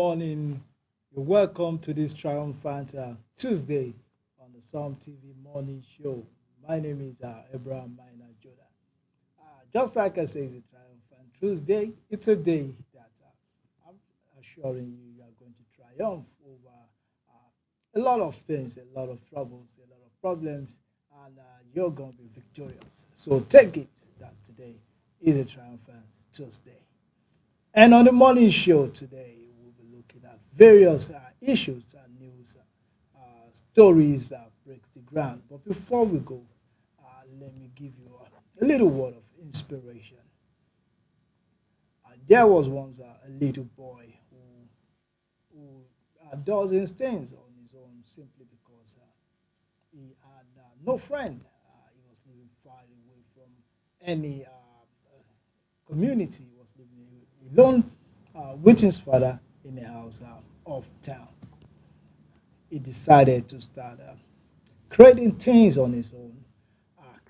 morning. You're welcome to this triumphant Tuesday on the Psalm TV morning show. My name is Abraham Minor Joda. Just like I say, it's a triumphant Tuesday. It's a day that I'm assuring you are going to triumph over a lot of things, a lot of troubles, a lot of problems, and you're going to be victorious. So take it that today is a triumphant Tuesday. And on the morning show today, we'll be looking at various issues and news stories that break the ground. But before we go, let me give you a little word of inspiration. There was once a little boy who does his things on his own simply because he had no friend. He was living far away from any community. He was living alone with his father in a house off town. He decided to start creating things on his own,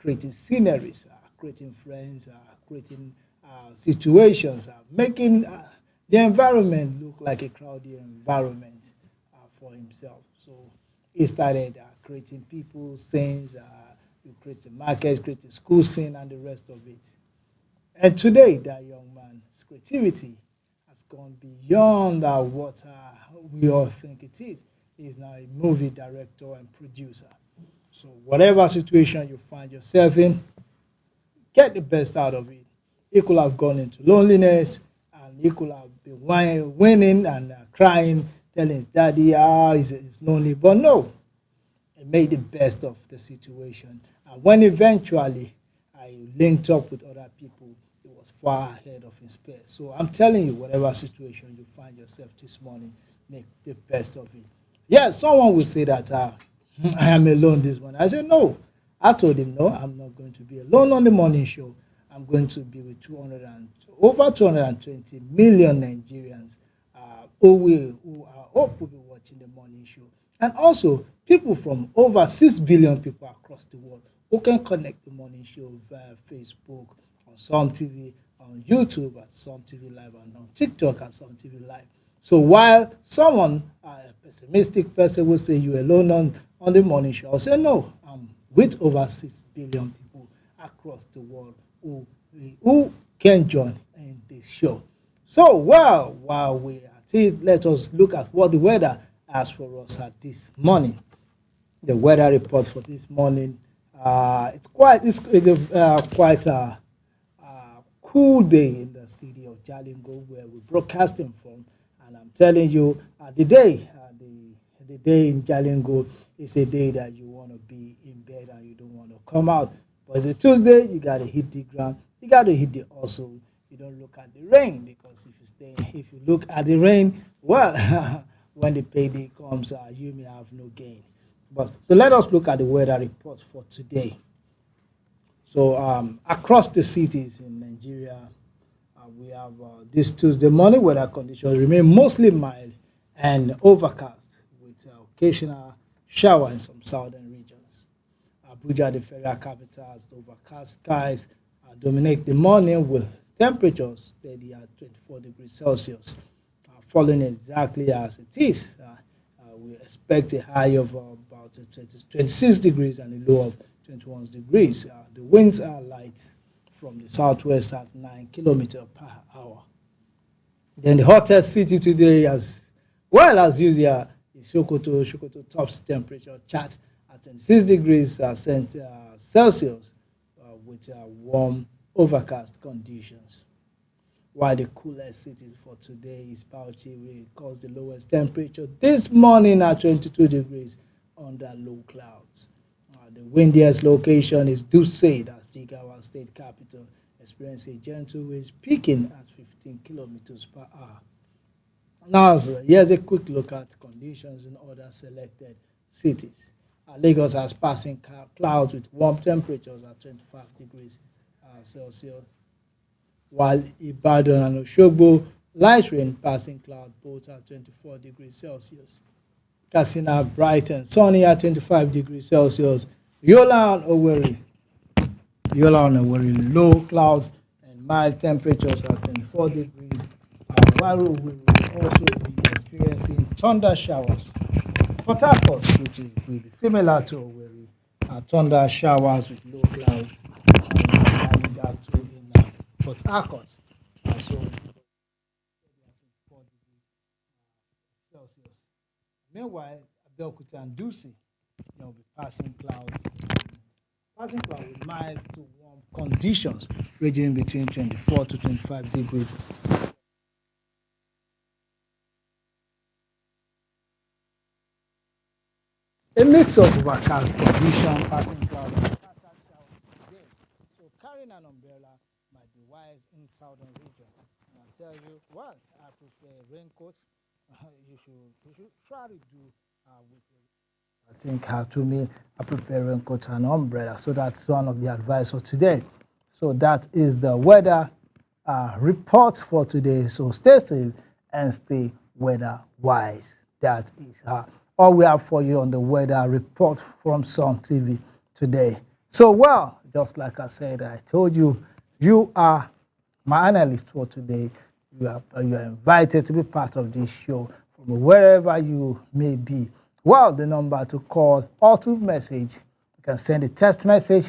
creating sceneries, creating friends, creating situations, making the environment look like a crowded environment for himself. So he started creating people, scenes, you create a market, create a school scene, and the rest of it. And today, that young man's creativity has gone beyond what we all think it is. He's now a movie director and producer. So, whatever situation you find yourself in, get the best out of it. He could have gone into loneliness, and he could have been winning and crying, telling his daddy, he's lonely. But no, he made the best of the situation. And when eventually I linked up with other people, he was far ahead of his peers. So I'm telling you, whatever situation you find yourself this morning, make the best of it. Yeah, someone will say that I am alone this morning. I said, no. I told him, no, I'm not going to be alone on the morning show. I'm going to be with over 220 million Nigerians who I hope will be watching the morning show. And also, people from over 6 billion people across the world who can connect the morning show via Facebook, on Psalm TV, on YouTube at Psalm TV Live, and on TikTok at Psalm TV Live. So while someone, a pessimistic person, will say you're alone on the morning show, I'll say no, I'm with over 6 billion people across the world who can join in this show. So while we are at it, let us look at what the weather has for us at this morning. The weather report for this morning, it's quite a cool day in the city of Jalingo where we're broadcasting from. And I'm telling you, the day in Jalingo is a day that you want to be in bed and you don't want to come out. But it's a Tuesday, you got to hit the ground, you got to hit the hustle. You don't look at the rain because if you look at the rain, well, when the payday comes, you may have no gain. So let us look at the weather report for today. So across the cities in Nigeria, we have this Tuesday morning weather conditions remain mostly mild and overcast with occasional shower in some southern regions. Abuja, the federal capital, has overcast skies dominate the morning with temperatures steady at 24 degrees Celsius, following exactly as it is. We expect a high of about 26 degrees and a low of 21 degrees. The winds are light from the southwest at 9 kilometers per hour. Then the hottest city today, as well as usual, is Sokoto. Sokoto tops temperature chart at 26 degrees Celsius with warm overcast conditions. While the coolest city for today is Bauchi, which recorded the lowest temperature this morning at 22 degrees under low clouds. The windiest location is Dutse, that's Jigawa state capital, experiencing a gentle wind peaking at 15 kilometers per hour. Now, here's a quick look at conditions in other selected cities. Lagos has passing clouds with warm temperatures at 25 degrees Celsius, while Ibadan and Oshogbo, light rain passing cloud both at 24 degrees Celsius. Katsina, bright and sunny at 25 degrees Celsius. Yola and Owerri, low clouds and mild temperatures at 24 degrees. While we will also be experiencing thunder showers. Port Harcourt, which is really similar to Owerri, thunder showers with low clouds. And that too in Port Harcourt. So 4 degrees Celsius. Meanwhile, Abeokuta and Dusi, there will be passing clouds with mild to warm conditions, ranging between 24 to 25 degrees. A mix of overcast condition, passing cloud, and scattered showers today. So carrying an umbrella might be wise in southern region. And I tell you, well, I prefer raincoats. You should try to do with I think to me, I prefer raincoat and umbrella. So that's one of the advice for today. So that is the weather report for today. So stay safe and stay weather wise. That is all we have for you on the weather report from Sun TV today. So, well, just like I said, I told you, you are my analyst for today. You are invited to be part of this show from wherever you may be. Well, the number to call or to message, you can send a text message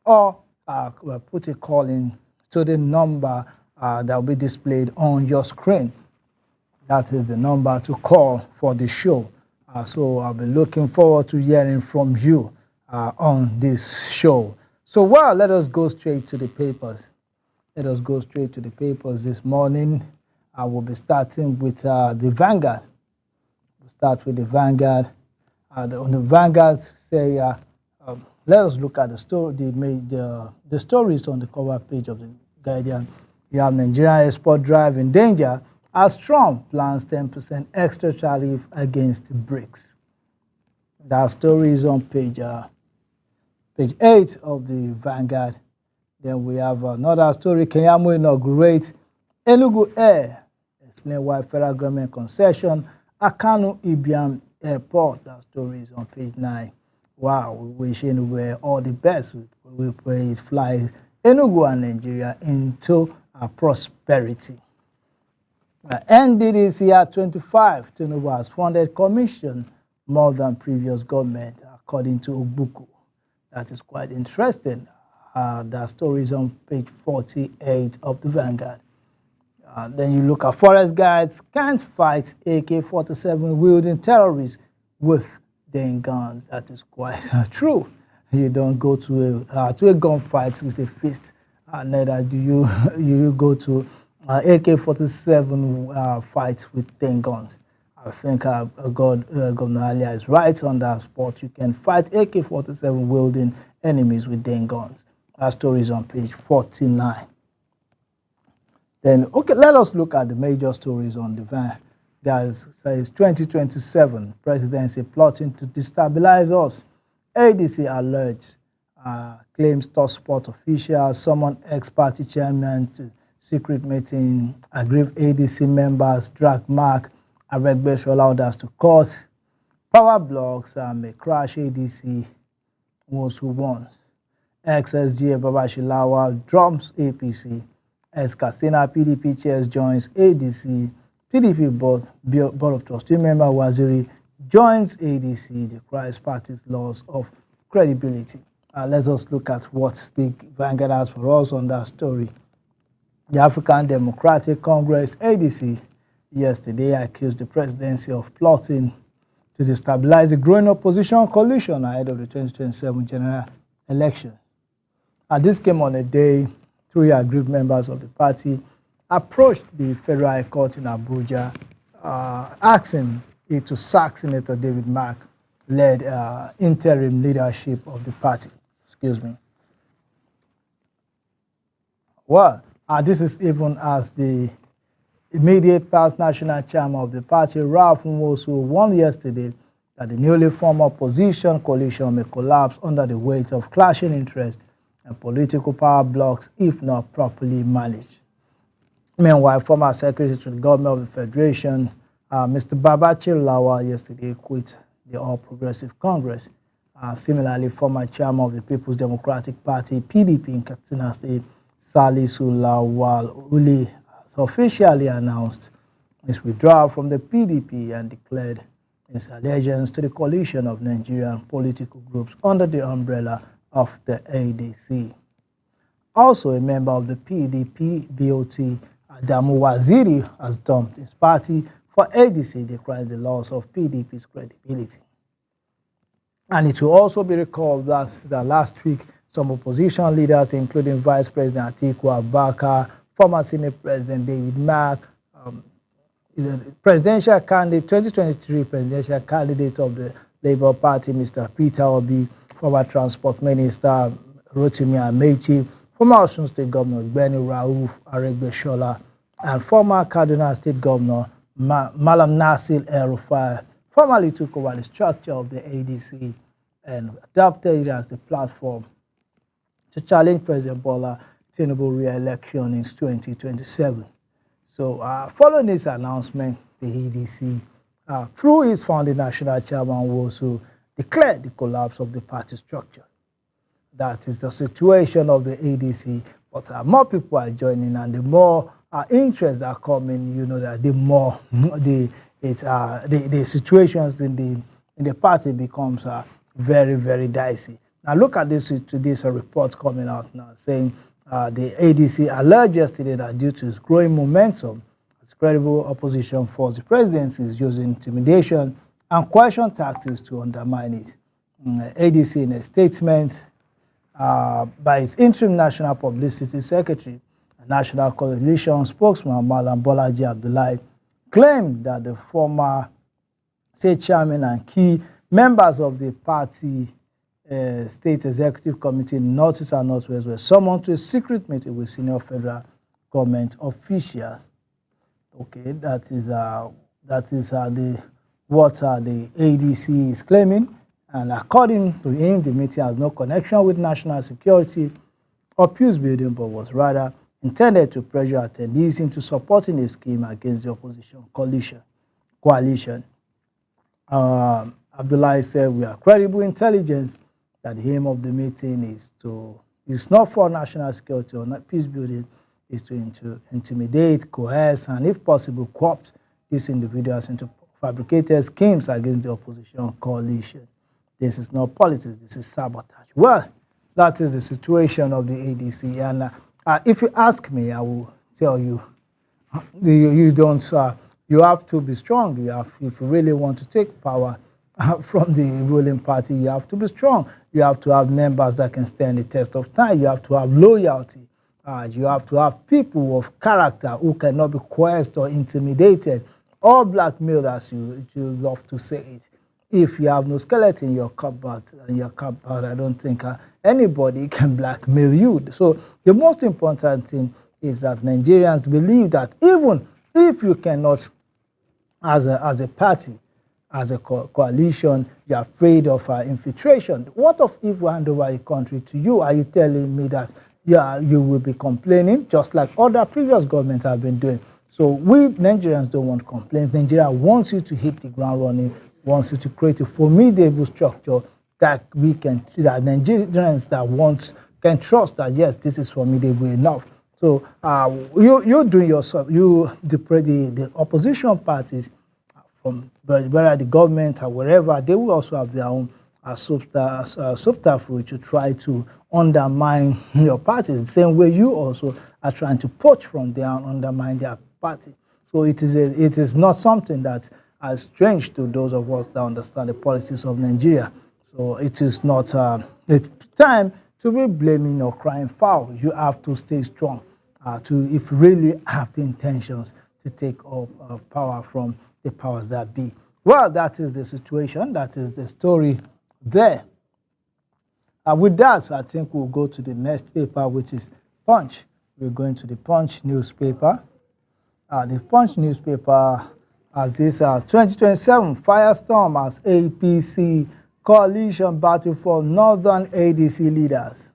or put a call in to the number that will be displayed on your screen. That is the number to call for the show. So I'll be looking forward to hearing from you on this show. So, well, let us go straight to the papers. Let us go straight to the papers this morning. I will be starting with the Vanguard. We'll start with the Vanguard. On the Vanguard, say, let us look at the story. The stories on the cover page of the Guardian. You have Nigerian export drive in danger as Trump plans 10% extra tariff against BRICS. That story is on page 8 of the Vanguard. Then we have another story. Keyamo inaugurates Enugu Air. Explain why federal government concession Akanu Ibiam Airport. That story is on page 9. Wow, we wish Enugu Air all the best. We pray it flies Enugu and Nigeria into prosperity. NDDC at 25, Tinubu has funded commission more than previous government, according to Obuku. That is quite interesting. That story is on page 48 of the Vanguard. Then you look at forest guides can't fight AK-47 wielding terrorists with their guns. That is quite true. You don't go to a gunfight with a fist. Neither do you go to AK-47 fight with 10 guns. I think Governor Alia is right on that spot. You can fight AK-47 wielding enemies with 10 guns. That story is on page 49. Then, okay, let us look at the major stories on the van. Guys, says 2027 presidency plotting to destabilize us. ADC alerts, claims top sport officials, summon ex-party chairman to secret meeting, aggrieved ADC members, drag Mark, Aregbesola others to court. Power blocks may crash ADC most who wants. Ex-SGA Babashilawa drops APC. Ex-Katsina PDP chairs joins ADC. PDP board of trustee member Waziri joins ADC, decries party's loss of credibility. Let us look at what the Vanguard has for us on that story. The African Democratic Congress, ADC, yesterday accused the presidency of plotting to destabilize the growing opposition coalition ahead of the 2027 general election. This came on a day 3 aggrieved members of the party approached the Federal High Court in Abuja, asking it to sack Senator David Mark, led interim leadership of the party. Excuse me. Well, this is even as the immediate past national chairman of the party, Ralph Nwosu, warned yesterday that the newly formed opposition coalition may collapse under the weight of clashing interests and political power blocks if not properly managed. Meanwhile, former Secretary to the Government of the Federation, Mr. Babachi Lawal, yesterday quit the All Progressive Congress. Similarly, former chairman of the People's Democratic Party, PDP in Katsina State, Salisu Lawal Uli, has officially announced his withdrawal from the PDP and declared his allegiance to the coalition of Nigerian political groups under the umbrella of the ADC. Also a member of the PDP, BOT, Adamu Waziri, has dumped his party for ADC, decrying the loss of PDP's credibility. And it will also be recalled that last week, some opposition leaders, including Vice President Atiku Abubakar, former Senate President David Mark, presidential candidate, 2023 presidential candidate of the Labour Party, Mr. Peter Obi, former Transport Minister Rotimi Amechi, former Osun State Governor Benny Rauf Aregbesola, and former Kaduna State Governor Malam Nasir El-Rufai formally took over the structure of the ADC and adopted it as the platform to challenge President Bola Tinubu re-election in 2027. So following this announcement, the ADC, through its founding national chairman, Wosu, declared the collapse of the party structure. That is the situation of the ADC, but more people are joining, and the more interests are coming, you know, that the more the situations in the party becomes very, very dicey. Now look at today's report coming out now saying the ADC alleged yesterday that due to its growing momentum, its credible opposition force, the presidency is using intimidation and coercion tactics to undermine it. ADC, in a statement by its interim national publicity secretary and national coalition spokesman Malam Bolaji Abdullahi, claimed that the former state chairman and key members of the party State Executive Committee in Northeast and Northwest were summoned to a secret meeting with senior federal government officials. Okay, that is what the ADC is claiming, and according to him, the meeting has no connection with national security or peace building, but was rather intended to pressure attendees into supporting a scheme against the opposition coalition. Abdullahi said, "We are credible intelligence that the aim of the meeting is not for national security or peace building, is to intimidate, coerce, and if possible, co-opt these individuals into fabricated schemes against the opposition coalition. This is not politics, this is sabotage." Well, that is the situation of the ADC. And if you ask me, I will tell you, you have to be strong. If you really want to take power from the ruling party, you have to be strong. You have to have members that can stand the test of time. You have to have loyalty. You have to have people of character who cannot be coerced or intimidated or blackmailed, as you love to say it. If you have no skeleton in your cupboard, I don't think anybody can blackmail you. So the most important thing is that Nigerians believe that even if you cannot, as a party, as a coalition, you're afraid of infiltration. What if we hand over a country to you? Are you telling me that you will be complaining just like other previous governments have been doing? So we Nigerians don't want complaints. Nigeria wants you to hit the ground running, wants you to create a formidable structure that Nigerians that can trust that, yes, this is formidable enough. So you doing yourself, the opposition parties, from whether the government or wherever, they will also have their own subterfuge to try to undermine your party, the same way you also are trying to poach from them and undermine their party. So it is not something that is strange to those of us that understand the politics of Nigeria. So it is not it's time to be blaming or crying foul. You have to stay strong if you really have the intentions to take up power from the powers that be. Well, that is the situation. That is the story there. With that, I think we'll go to the next paper, which is Punch. We're going to the Punch newspaper. The Punch newspaper has this 2027 firestorm as APC coalition battle for Northern ADC leaders.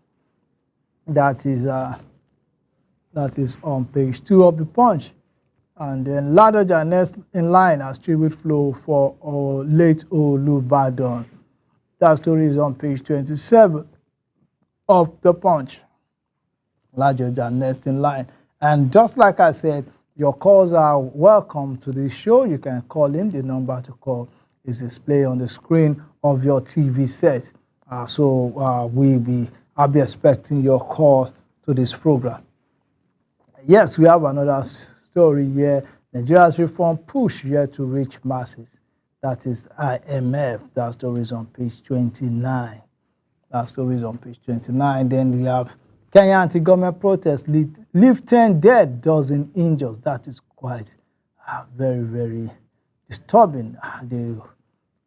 That is on page 2 of the Punch. And then Ladoja next in line as tribute flow for late Olubadan. That story is on page 27 of the Punch. Ladoja next in line. And just like I said, Your calls are welcome to the show. You can call in. The number to call is displayed on the screen of your TV set. I'll be expecting your call to this program. Yes, we have another story here. Nigeria's reform push yet to reach masses. That is IMF. That story is on page 29. Then we have Kenya anti-government protests leave 10 dead, dozen injured. That is quite very, very disturbing. The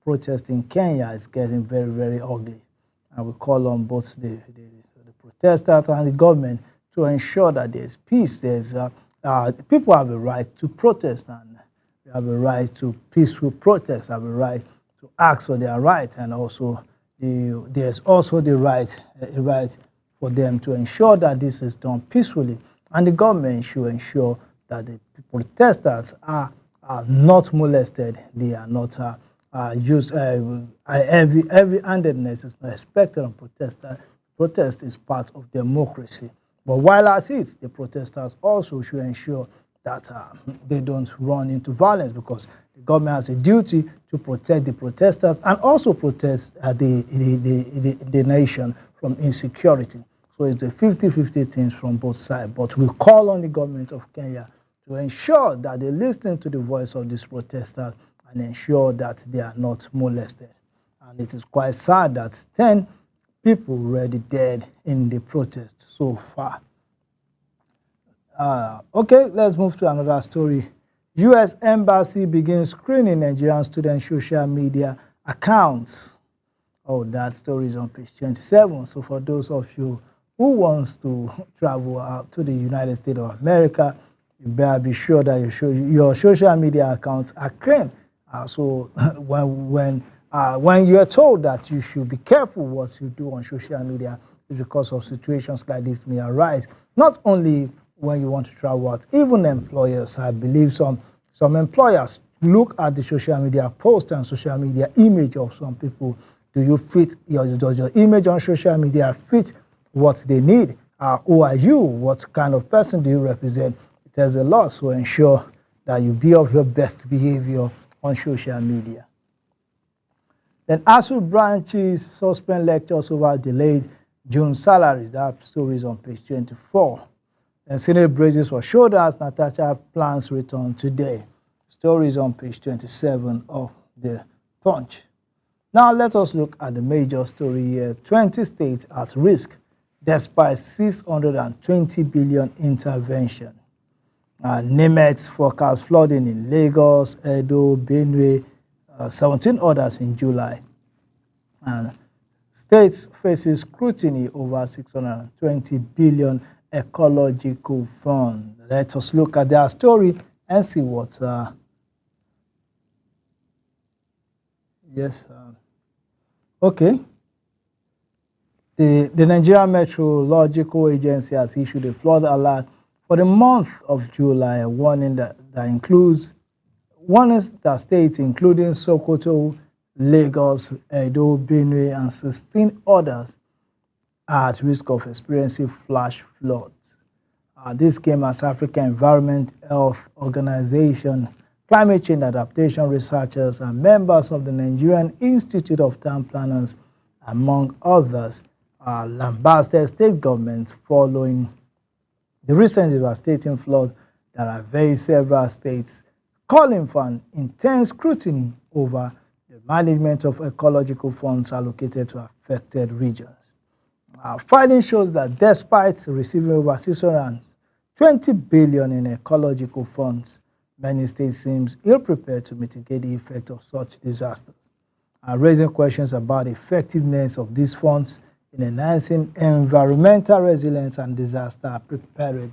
protest in Kenya is getting very, very ugly. And we call on both the protesters and the government to ensure that there's peace. People have a right to protest, and they have a right to peaceful protest, have a right to ask for their right, and also there's also a right for them to ensure that this is done peacefully. And the government should ensure that the protesters are not molested. They are not used. Heavy-handedness is not expected on protesters. Protest is part of democracy. But while at it, the protesters also should ensure that they don't run into violence, because the government has a duty to protect the protesters and also protect the nation from insecurity. So it's a 50-50 thing from both sides. But we call on the government of Kenya to ensure that they listen to the voice of these protesters and ensure that they are not molested. And it is quite sad that 10 people already dead in the protest so far. Okay, let's move to another story. U.S. Embassy begins screening Nigerian student social media accounts. Oh, that story is on page 27. So for those of you who wants to travel out to the United States of America, you better be sure that your social media accounts are clean. So when you are told that you should be careful what you do on social media, it's because of situations like this may arise. Not only when you want to travel out, even employers, I believe some employers look at the social media post and social media image of some people. Do you fit does your image on social media fit what they need? Who are you? What kind of person do you represent? It has a lot, so ensure that you be of your best behavior on social media. Then ASU branches suspend lectures over delayed June salaries. That story is on page 24. And Senate braces for shoulders. Natasha plans return today. Story is on page 27 of the Punch. Now let us look at the major story here. 20 states at risk despite 620 billion intervention. NIMET forecast flooding in Lagos, Edo, Benue, 17 others in July. And states faces scrutiny over 620 billion ecological fund. Let us look at their story and see what. Okay. The Nigerian Meteorological Agency has issued a flood alert for the month of July, a warning that includes warnings that states including Sokoto, Lagos, Edo, Benue, and 16 others are at risk of experiencing flash floods. This came as African Environment Health Organization, climate change adaptation researchers, and members of the Nigerian Institute of Town Planners, among others, lambasted state governments following the recent devastating flood that have several states, calling for an intense scrutiny over the management of ecological funds allocated to affected regions. Finding shows that despite receiving over 620 billion in ecological funds, many states seem ill-prepared to mitigate the effect of such disasters, raising questions about the effectiveness of these funds in enhancing environmental resilience and disaster preparedness.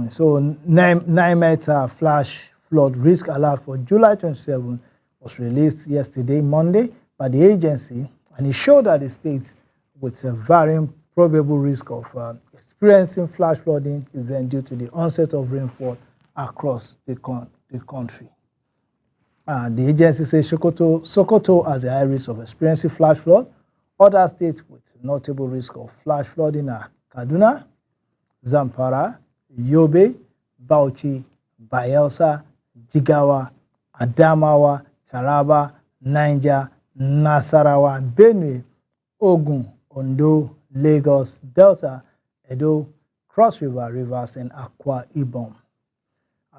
So NIMET flash flood risk alert for July 27 was released yesterday, Monday, by the agency, and it showed that the states with a varying probable risk of experiencing flash flooding event due to the onset of rainfall across the country. The agency says Sokoto has a high risk of experiencing flash flood. Other states with notable risk of flash flooding are Kaduna, Zamfara, Yobe, Bauchi, Bayelsa, Jigawa, Adamawa, Taraba, Niger, Nasarawa, Benue, Ogun, Ondo, Lagos, Delta, Edo, Cross River, Rivers, and Akwa Ibom.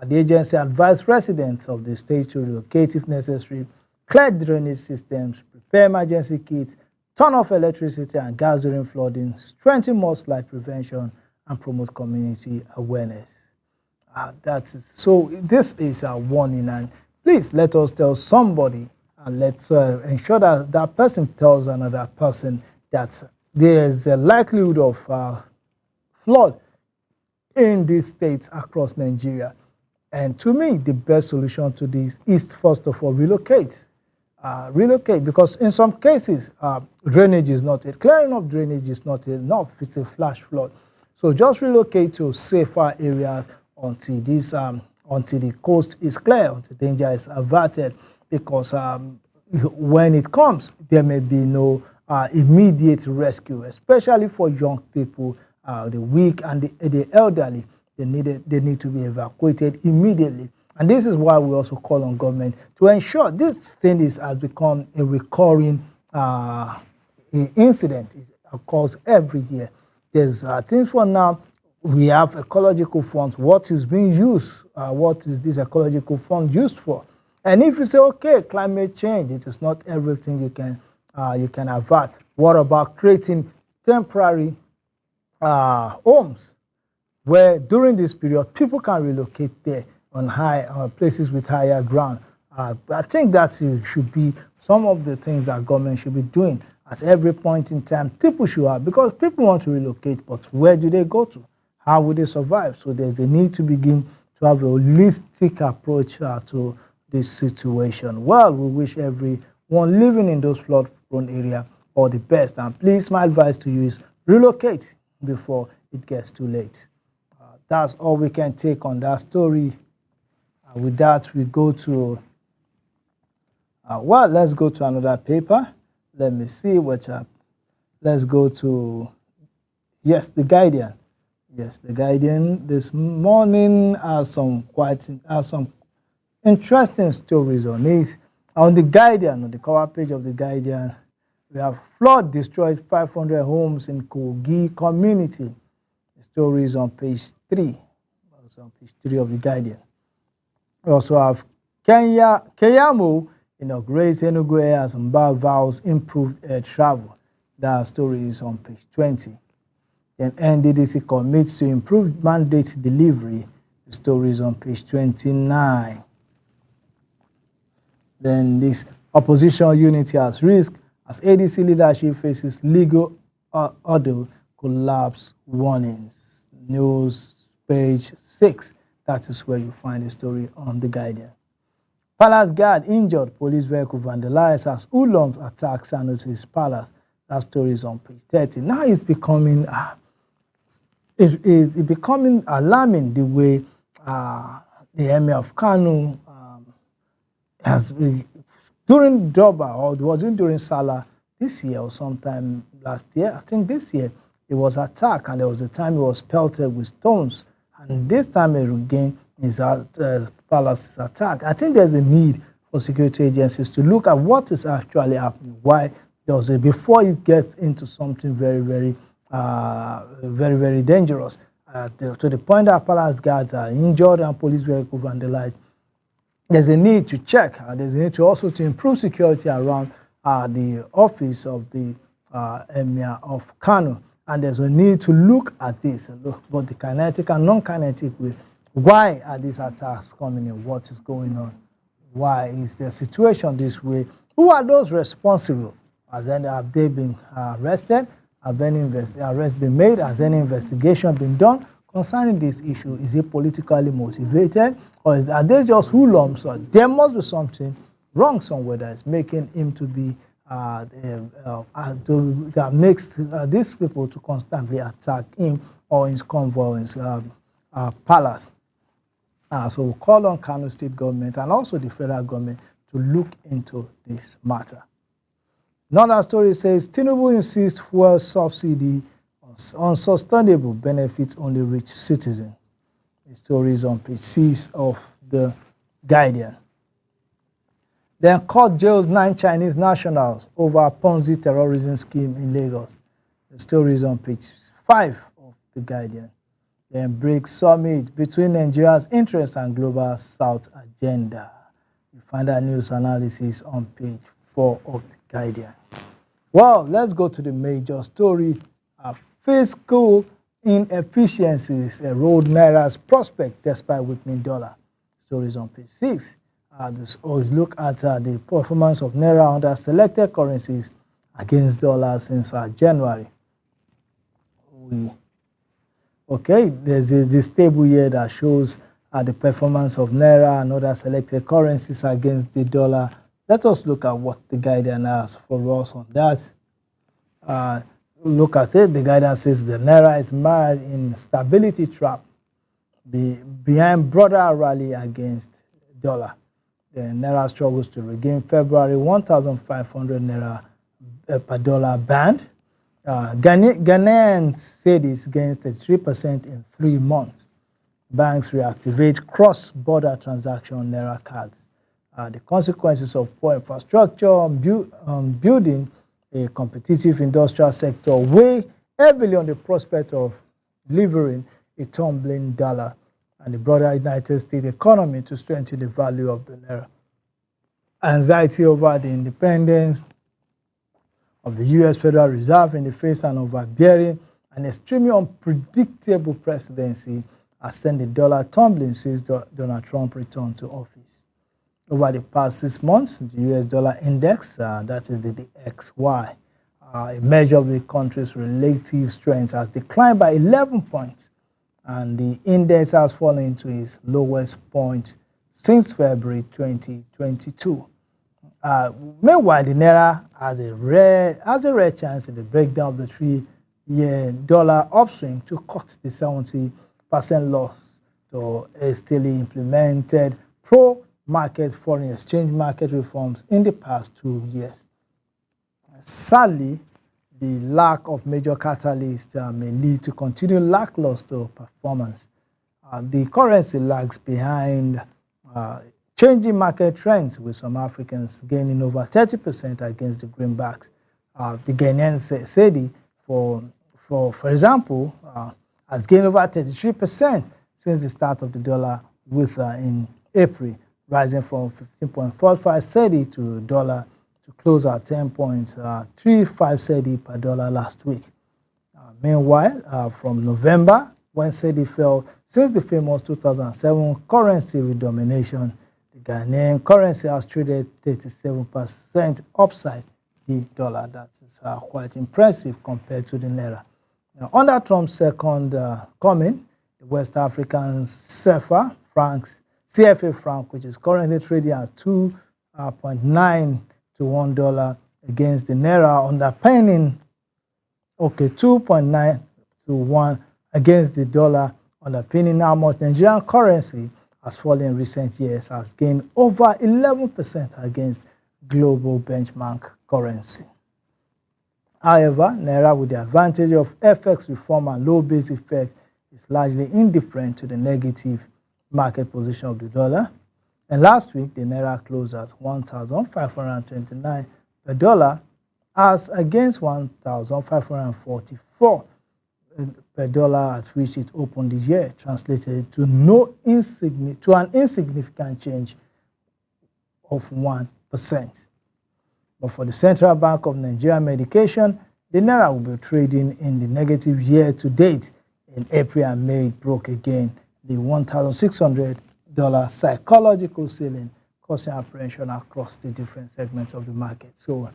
The agency advised residents of the state to relocate if necessary, clear drainage systems, prepare emergency kits, turn off electricity and gas during flooding, strengthen mudslide prevention, and promote community awareness. So this is a warning, and please let us tell somebody, and let's ensure that that person tells another person that there is a likelihood of flood in these states across Nigeria. And to me, the best solution to this is, first of all, relocate. Relocate, because in some cases, drainage is not it. Clearing up drainage is not enough. It's a flash flood. So just relocate to safer areas until until the coast is clear, until danger is averted. Because when it comes, there may be no immediate rescue, especially for young people, the weak, and the elderly. They need to be evacuated immediately. And this is why we also call on government to ensure this thing has become a recurring incident. It occurs every year. There's things for now. We have ecological funds. What is being used? What is this ecological fund used for? And if you say, okay, climate change, it is not everything you can avert. What about creating temporary homes, where during this period people can relocate there on places with higher ground? I think that should be some of the things that government should be doing at every point in time. People should have, because people want to relocate, but where do they go to? How will they survive? So there's a need to begin to have a holistic approach to this situation. Well, we wish everyone living in those flood-prone areas all the best. And please, my advice to you is relocate before it gets too late. That's all we can take on that story. With that, we go to, let's go to another paper. Let me see what, let's go to, yes, The Guardian. Yes, The Guardian this morning has some interesting stories on it. On The Guardian, on the cover page of The Guardian, we have flood destroyed 500 homes in Kogi community. The story is on page 3. Also on page 3 of The Guardian. We also have Keyamo inaugurates Enugu Air as Mba vows improved air travel. That story is on page 20. Then NDDC commits to improved mandate delivery. The story is on page 29. Then this opposition unity at risk as ADC leadership faces legal order collapse warnings. News page 6. That is where you find the story on The Guardian. Palace guard injured, police vehicle vandalized as hoodlums attack Sanusi's palace. That story is on page 30. Now it's becoming becoming alarming the way the Emir of Kano has been, during Durbar, or was it during Salah this year or sometime last year? I think this year it was attacked, and there was a time it was pelted with stones. And this time again, his palace is attacked. I think there's a need for security agencies to look at what is actually happening. Why does it, before it gets into something very, very dangerous, to the point that palace guards are injured and police vehicle vandalized. There's a need to check. There's a need to also to improve security around the office of the Emir of Kano. And there's a need to look at this, both the kinetic and non-kinetic way. Why are these attacks coming in? What is going on? Why is the situation this way? Who are those responsible? Have they been arrested? Have any arrests been made? Has any investigation been done concerning this issue? Is it politically motivated? Or are they just hoodlums? Or there must be something wrong somewhere that is making him to be that makes these people to constantly attack him or his convoy, his palace. So we call on Kano State government and also the federal government to look into this matter. Another story says Tinubu insists fuel subsidy on sustainable benefits only rich citizens. The story is on page 6 of the Guardian. Then court jails 9 Chinese nationals over Ponzi terrorism scheme in Lagos. The story is on page 5 of the Guardian. Then BRICS summit between Nigeria's interests and global South agenda. You find that news analysis on page 4 of the Guardian. Well, let's go to the major story. Fiscal inefficiencies erode Naira's prospect despite weakening dollar. Stories on page 6. This always look at the performance of Naira under selected currencies against dollar since January. There's this table here that shows the performance of Naira and other selected currencies against the dollar. Let us look at what the Guardian has for us on that. Look at it. The Guardian says the Naira is mired in stability trap behind broader rally against dollar. The Naira struggles to regain February 1,500 Naira per dollar band. Ghanaians say this gains 33% in 3 months. Banks reactivate cross-border transaction Naira cards. The consequences of poor infrastructure building a competitive industrial sector weigh heavily on the prospect of delivering a tumbling dollar and the broader United States economy to strengthen the value of the Naira. Anxiety over the independence of the U.S. Federal Reserve in the face of an overbearing and extremely unpredictable presidency has sent the dollar tumbling since Donald Trump returned to office. Over the past 6 months, the U.S. dollar index, that is the DXY, a measure of the country's relative strength, has declined by 11 points, and the index has fallen to its lowest point since February 2022. Meanwhile, the Naira has a rare chance in the breakdown of the 3-year dollar upswing to cut the 70% loss to hastily implemented pro-market foreign exchange market reforms in the past 2 years. Sadly, the lack of major catalysts may lead to continued lackluster performance. The currency lags behind changing market trends, with some Africans gaining over 30% against the greenbacks. The Ghanaian cedi, for example, has gained over 33% since the start of the dollar with in April, rising from 15.45 cedi to dollar to close at 10.35 cedi per dollar last week. Meanwhile, from November, when cedi fell since the famous 2007 currency redomination, the Ghanaian currency has traded 37% upside the dollar. That is quite impressive compared to the Naira. Now, under Trump's second coming, the West African CFA franc, which is currently trading at 2.9 to $1 against the Naira, underpinning 2.9 to 1 against the dollar, underpinning how much Nigerian currency has fallen in recent years, has gained over 11% against global benchmark currency. However, Naira, with the advantage of FX reform and low base effect, is largely indifferent to the negative market position of the dollar. And last week, the Naira closed at 1,529 per dollar, as against 1,544 per dollar at which it opened the year, translated to an insignificant change of 1%. But for the Central Bank of Nigeria medication, the Naira will be trading in the negative year to date. In April and May, it broke again the $1,600 psychological ceiling, causing apprehension across the different segments of the market. So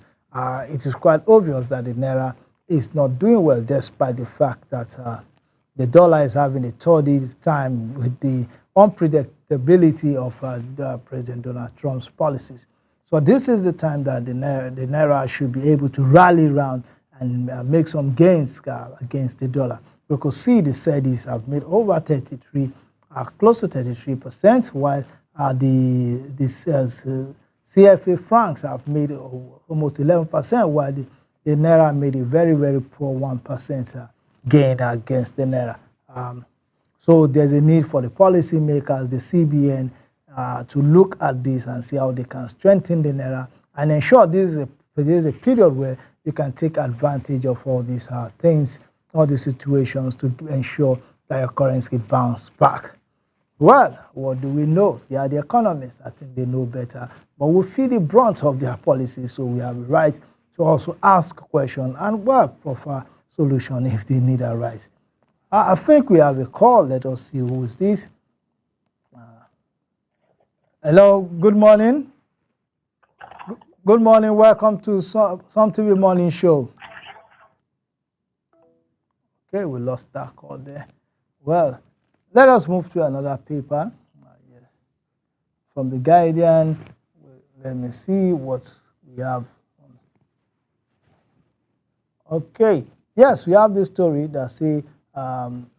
it is quite obvious that the Naira is not doing well, despite the fact that the dollar is having a torrid time with the unpredictability of President Donald Trump's policies. So this is the time that the Naira should be able to rally around and make some gains against the dollar. We could see the cedis have made over 33, close to 33%, while the CFA francs have made almost 11%, while the Naira made a very, very poor 1% gain against the Naira. So there's a need for the policymakers, the CBN, to look at this and see how they can strengthen the naira and ensure this is a period where you can take advantage of all these things, all these situations to ensure that your currency bounce back. Well, what do we know? They are the economists. I think they know better. But we feel the brunt of their policies, so we have a right to also ask questions and offer solution if the need arise. I think we have a call. Let us see who is this. Hello, good morning. Good morning. Welcome to Some TV Morning Show. Okay, we lost that call there. Well, let us move to another paper. Yes. From the Guardian, let me see what we have. Okay, yes, we have this story that say,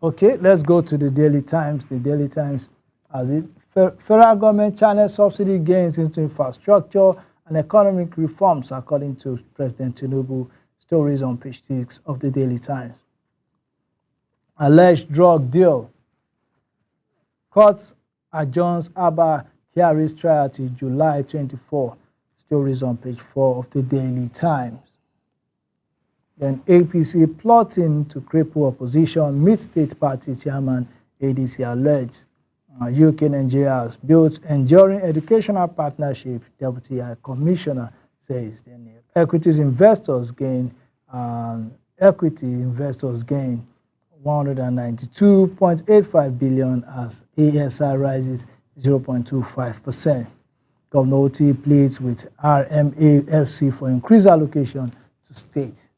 okay, let's go to the Daily Times. The Daily Times has it. Federal government channels subsidy gains into infrastructure and economic reforms, according to President Tinubu. Stories on page 6 of the Daily Times. Alleged drug deal. Courts adjourns Abba Kyari's trial till July 24. Stories on page 4 of the Daily Times. Then APC plotting to cripple opposition, mid-state party chairman ADC alleged. UK Nigeria has built enduring educational partnership, Deputy High Commissioner says. Then equity investors gain 192.85 billion as ASI rises 0.25%. Governor Oti pleads with RMAFC for increased allocation to states.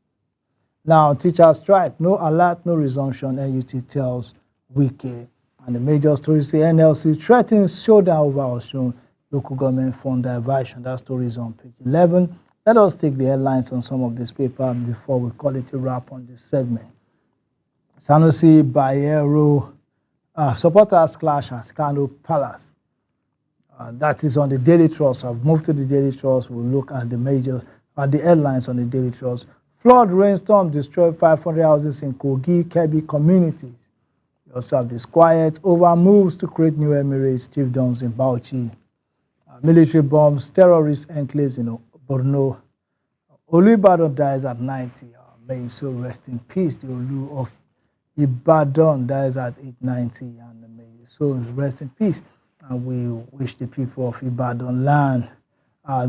Now, teachers strike, no alert, no resumption, NUT tells Wike. And the major story say NLC threatens showdown over Osun, local government fund diversion. That story is on page 11. Let us take the headlines on some of this paper before we call it a wrap on this segment. Sanusi Bayero supporters clash at Kano Palace. That is on the Daily Trust. I've moved to the Daily Trust. We'll look at the the headlines on the Daily Trust. Flood rainstorm destroyed 500 houses in Kogi, Kebbi communities. We also have disquiet over moves to create new emirates, chiefdoms in Bauchi. Military bombs, terrorist enclaves in Borno. Olubadan dies at 90. May his soul rest in peace. The Olu of Ibadan dies at 890, and may his soul rest in peace. And we wish the people of Ibadan land,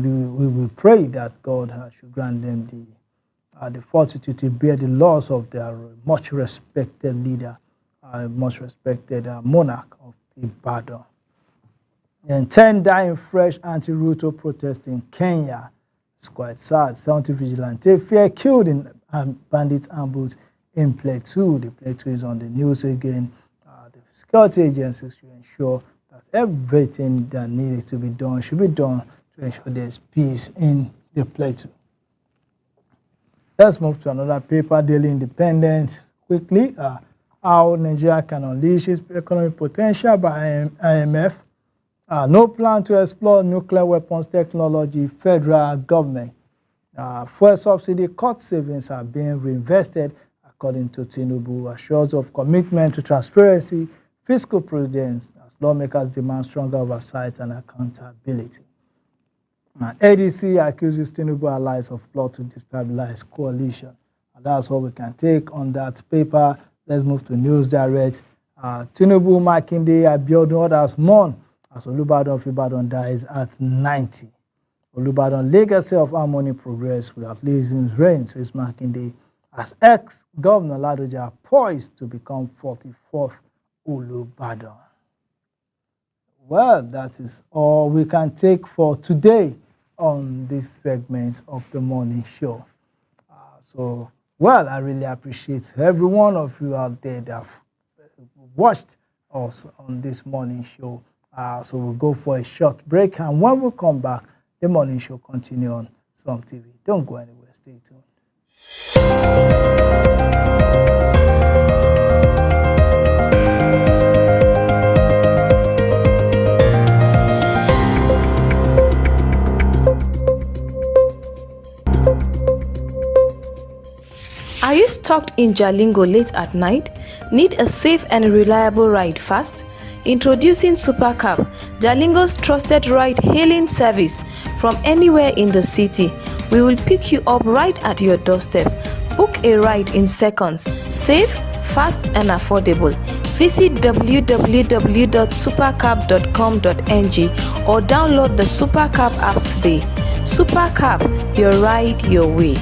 we will pray that God should grant them the fortitude to bear the loss of their much respected leader, much respected monarch of Ibadan. And 10 die in fresh anti-Ruto protest in Kenya. It's quite sad. 70 vigilantes fear killed in bandit ambush in Plateau. The Plateau is on the news again. The security agencies should ensure that everything that needs to be done should be done to ensure there's peace in the Plateau. Let's move to another paper, Daily Independent. Quickly, how Nigeria can unleash its economic potential by IMF. No plan to explore nuclear weapons technology, federal government. Fuel subsidy cost savings are being reinvested, according to Tinubu, assures of commitment to transparency, fiscal prudence, as lawmakers demand stronger oversight and accountability. ADC accuses Tinubu allies of plot to destabilize coalition. And that's what we can take on that paper. Let's move to News Direct. Tinubu, Makinde, Abiodun, others mourn as Olubadan of Ibadan dies at 90. Olubadan legacy of harmony progress without losing reign, says Makinde, as ex-governor Ladoja poised to become 44th Olubadan. Well, that is all we can take for today on this segment of the morning show. I really appreciate every one of you out there that have watched us on this morning show. So we'll go for a short break, and when we come back, the morning show continue on Some TV. Don't go anywhere. Stay tuned. Are you you stuck in Jalingo late at night? Need a safe and reliable ride fast? Introducing Supercab, Jalingo's trusted ride-hailing service from anywhere in the city. We will pick you up right at your doorstep. Book a ride in seconds, safe, fast and affordable. Visit www.supercab.com.ng or download the Supercab app today. Supercab, your ride your way.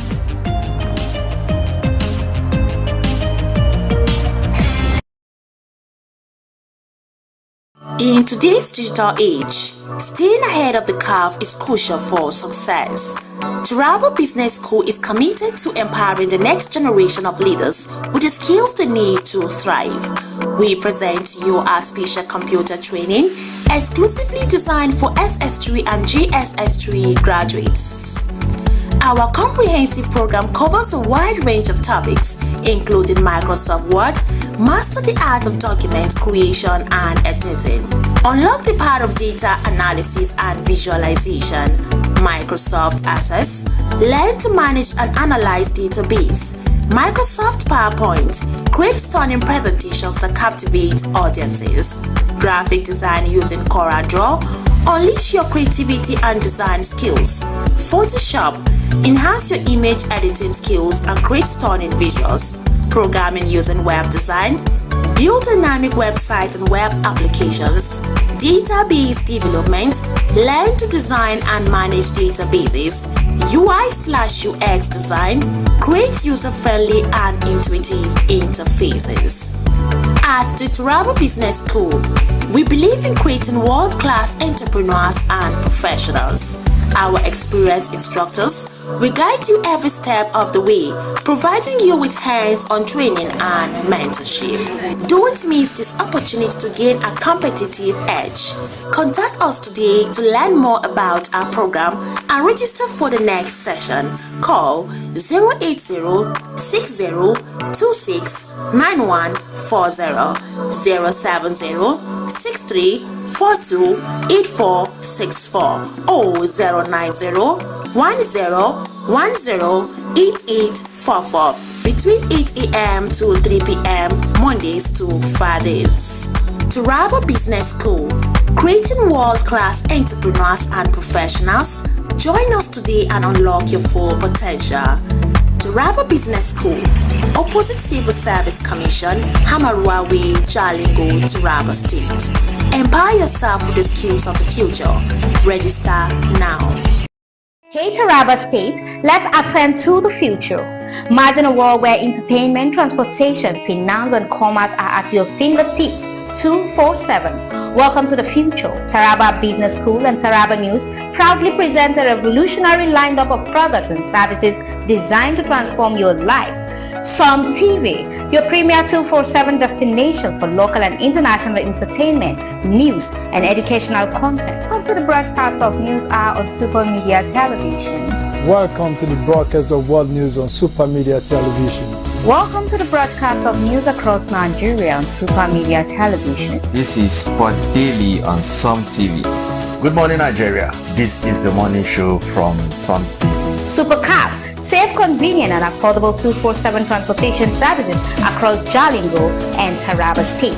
In today's digital age, staying ahead of the curve is crucial for success. Taraba Business School is committed to empowering the next generation of leaders with the skills they need to thrive. We present to you our special computer training exclusively designed for SS3 and JSS3 graduates. Our comprehensive program covers a wide range of topics, including Microsoft Word, master the art of document creation and editing, unlock the power of data analysis and visualization, Microsoft Access, learn to manage and analyze database, Microsoft PowerPoint, create stunning presentations that captivate audiences, graphic design using CorelDRAW, unleash your creativity and design skills, Photoshop, enhance your image editing skills and create stunning visuals, programming using web design, build dynamic websites and web applications, database development, learn to design and manage databases, UI/UX design, create user-friendly and intuitive interfaces. At the Taraba Business School, we believe in creating world-class entrepreneurs and professionals. Our experienced instructors will guide you every step of the way, providing you with hands-on training and mentorship. Don't miss this opportunity to gain a competitive edge. Contact us today to learn more about our program and register for the next session. Call 080-6026-9140, 070-6342-8464 or 090-1010-8844 between 8 a.m. to 3 p.m. Mondays to Fridays. Taraba Business School, creating world-class entrepreneurs and professionals. Join us today and unlock your full potential. Taraba Business School, opposite Civil Service Commission, Hamarua Way, Jalingo, Taraba State. Empower yourself with the skills of the future. Register now. Hey Taraba State, let's ascend to the future. Imagine a world where entertainment, transportation, finance and commerce are at your fingertips 24/7. Welcome to the future. Taraba Business School and Taraba News proudly present a revolutionary lineup of products and services designed to transform your life. Som TV, your premier 247 destination for local and international entertainment, news and educational content. Come to the broadcast of News Hour on Super Media Television. Welcome to the broadcast of World News on Super Media Television. Welcome to the broadcast of news across Nigeria on Super Media Television. This is Sport Daily on Som TV. Good morning, Nigeria. This is the morning show from Som TV. Supercab, safe, convenient and affordable 247 transportation services across Jalingo and Taraba State.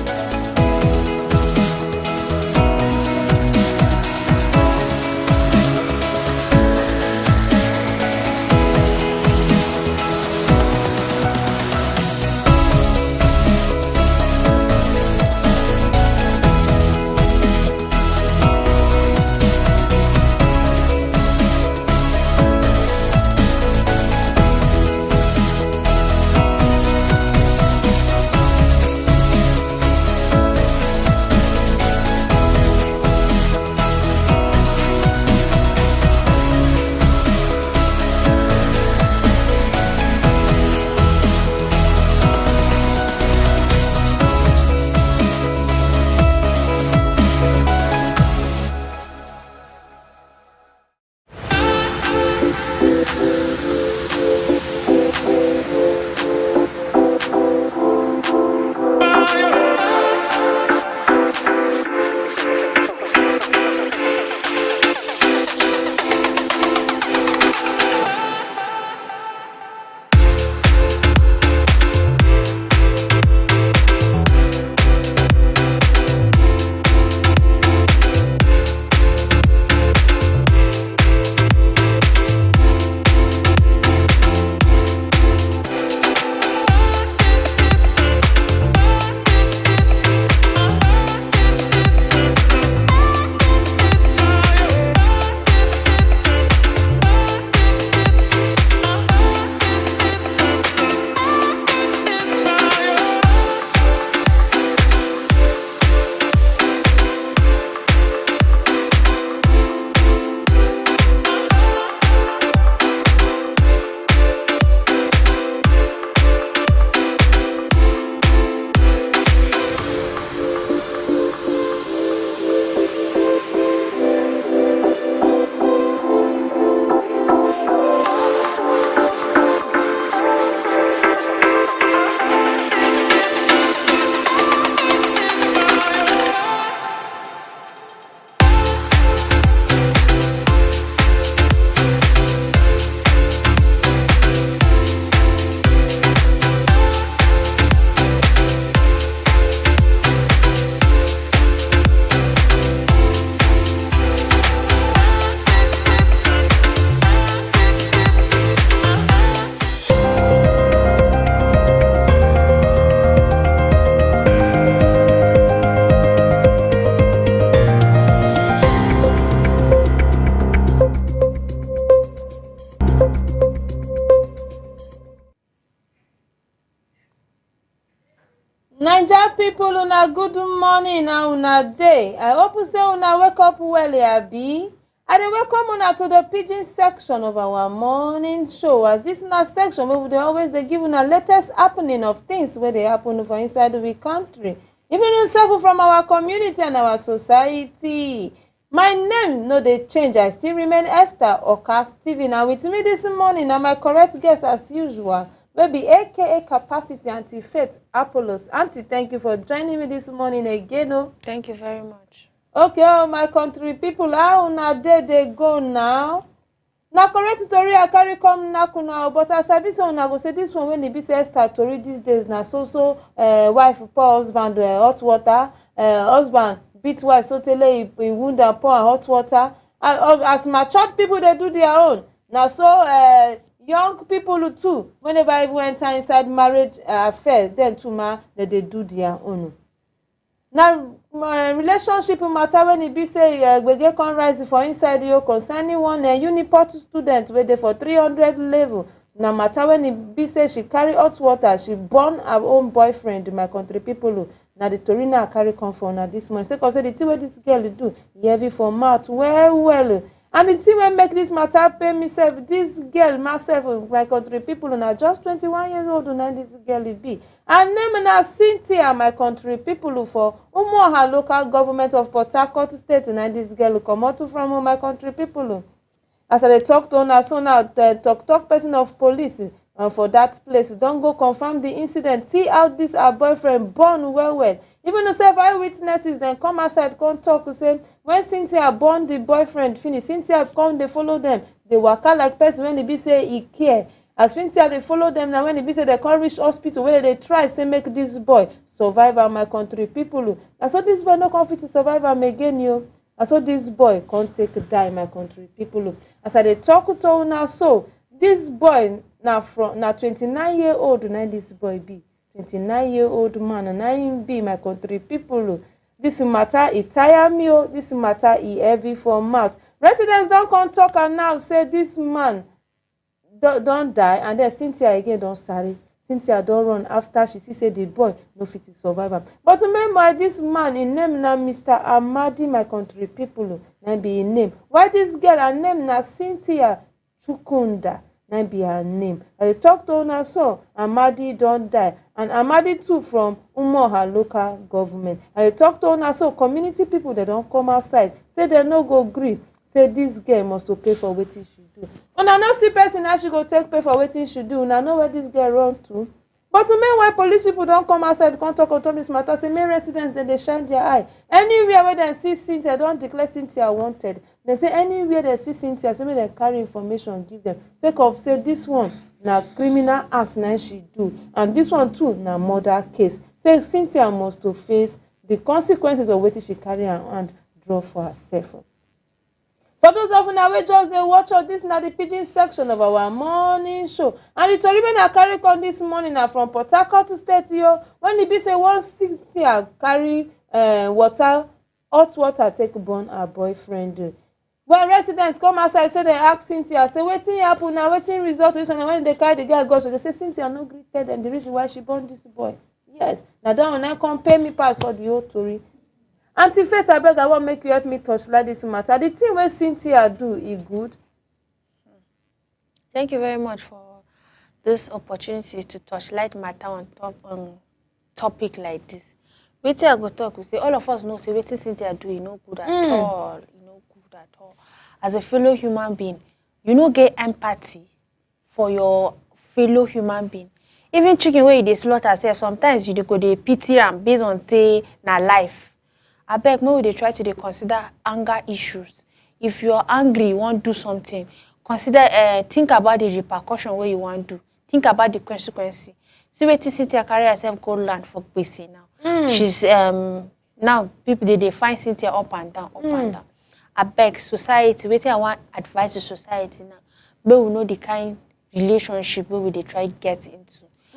Naija people, una good morning and una day. I hope say una wake up well, abi. I dey welcome una to the pidgin section of our morning show. As this na section where we dey always dey give una latest happening of things wey dey happen for inside the country, even itself from our community and our society. My name no dey change. I still remain Esther Oka Stephen, and with me this morning na my correct guest as usual, maybe aka Capacity Auntie Faith Apollos. Auntie, thank you for joining me this morning again. Oh, Thank you very much. okay, oh my country people, how una dey go now? Na correct tori I carry come knack una, but as I be say una go say this one when e be say Esther tori these days na so wife pour husband hot water, husband beat wife so tell he wound and pour hot water. As matured people dey do their own, na so young people too, whenever even enter inside marriage affair, then too they do their own. Now relationship matter when e be say gbege come rise for inside you concerning one Uniport student wey dey for 300 level. Na matter when e be say she carry hot water, she burn her own boyfriend. My country people, na the tori na carry come for una this morning. Say the thing wey this girl do heavy for mouth well. And the thing wey make this matter pay me sef, this girl myself, my country people, na just 21 years old na this girl be. Her name na Cynthia, my country people, for Umuoha local government of Port Harcourt state. Na this girl comot from my country people. As I dey talk to una so now, the talk person of police for that place don go confirm the incident. See how this her boyfriend burn well. Even the eyewitnesses then come outside come talk say when Cynthia burn the boyfriend finish, Cynthia come dey follow them. They waka like person when e be say e care. As Cynthia dey follow them now, when e be say they come reach hospital where they try say make this boy survive. My country people, and so this boy no come fit to survive am again yo. And so this boy can't take die, my country people. As I dey talk to una so, this boy na 29-year-old na this boy be. 29-year-old man na him be, my country people. This matter e tire me oh, this matter e heavy for mouth. Residents don come talk and now say this man don die, and then Cynthia again don sorry. Cynthia don run after she see say the boy no fit to survive am. But remember this man, his name na Mr. Amadi, my country people, na be his name. Why this girl, her name na Cynthia Chukunda, na be her name. I talk to una so, Amadi don die, and Amadi too from Umuoha local government. I talk to una so, community people they don come outside say they no go gree, say this girl must to pay for wetin she do. Una no see person how she go take pay for wetin she do. Una know where this girl run to. But meanwhile, police people don't come outside, come talk on this matter. Say main residents they shine their eye. Anywhere where they see Cynthia, don't declare Cynthia wanted. They say anywhere they see Cynthia, say they carry information, give them. Sake of say this one na criminal act na she do, and this one too na murder case. Say Cynthia must to face the consequences of wetin she carry her hand draw for herself. For those of una wey just dey watch us, this na the pidgin section of our morning show. And the tori wey na carry come this morning na from Port Harcourt state yo. When e be say one Cynthia carry hot water take burn her boyfriend. When residents come outside say they ask Cynthia, say wetin happen na, wetin result to this one. When they carry the girl go, so they say Cynthia no gree tell them the reason why she burn this boy. Yes, na that one come pay me pass for the whole tori. Auntie Faith, abeg, I want make you help me touchlight this matter. The thing wey Cynthia do is good. Thank you very much for this opportunity to touchlight matter on topic like this. Wetin I go talk, we say all of us know say wetin Cynthia do is no good at all. E no good at all. As a fellow human being, you no get empathy for your fellow human being. Even chicken wey you dey slaughter sef, sometimes you dey go dey pity am based on say na life. Abeg, make we dey try to dey consider anger issues. If you're angry, you want to do something, consider think about the repercussion wey you want to do. Think about the consequence. See wetin Cynthia carry herself go land for gbese now. She's now people they find Cynthia up and down. Abeg, society, wetin I want advise the society now. But we know the kind relationship wey we dey try get into.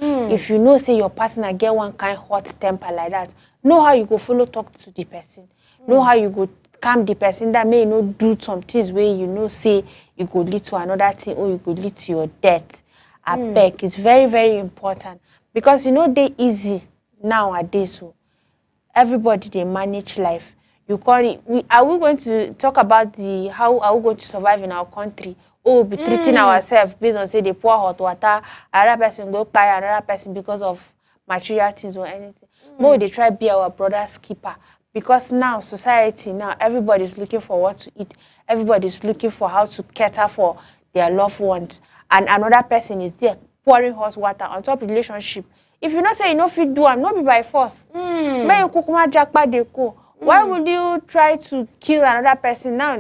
If you know say your partner get one kind hot temper like that, know how you go follow talk to the person. Know how you go calm the person that may not do some things where you know say you go lead to another thing or you go lead to your death. Abeg, it's very, very important. Because you know they easy nowadays. So everybody they manage life. You call it. Are we going to talk about how are we going to survive in our country? Oh, be treating ourselves based on say they pour hot water, another person go buy another person because of material things or anything. More they try be our brother's keeper. Because now, society, now, everybody's looking for what to eat. Everybody's looking for how to cater for their loved ones. And another person is there pouring hot water on top of the relationship. If you not say you know fit do, I'm not be by force. Why would you try to kill another person? Now,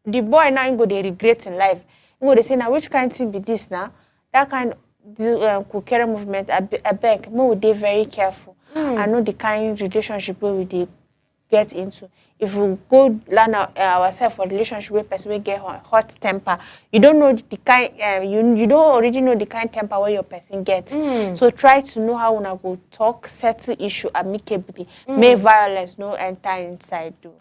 the boy now go they regret in life. You go they say, now, which kind of thing be this now? That kind of carry movement, I beg, more they very careful. I know the kind of relationship we they get into. If we go learn ourselves for relationship with person we get hot temper, you don't know the kind you don't already know the kind of temper where your person gets. So try to know how una go talk, settle issue amicably. May violence no enter inside do.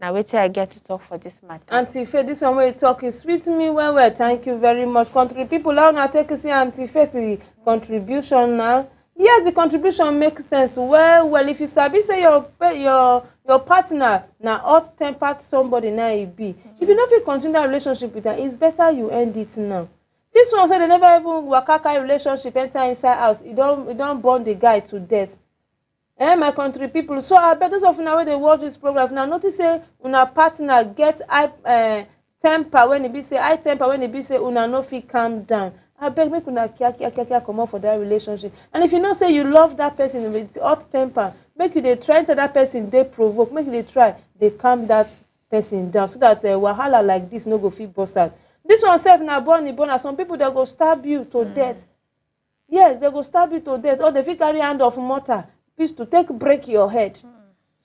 Now wait till I get to talk for this matter. Auntie Faye, this one way talk is sweet me well. Thank you very much. Country people now now take see Auntie Faye contribution now. Yes, the contribution makes sense. Well, if you sabi say your partner na hot-tempered somebody now it be. If you don't feel continue that relationship with her, it's better you end it now. This one said they never even waka carry relationship enter inside house. It don't burn the guy to death. My country people. So I bet those of you now when they watch this program now notice say una partner get high temper when it be say high temper when it be say una no fit calm down. I beg make una kia come out for that relationship. And if you know say you love that person with hot temper, make you they try to that person they provoke, make you they try they calm that person down so that wahala like this no go fit burst out. This one self na born. Some people they go stab you to death. Yes, they go stab you to death, or they fit carry hand of mortar piece to break your head.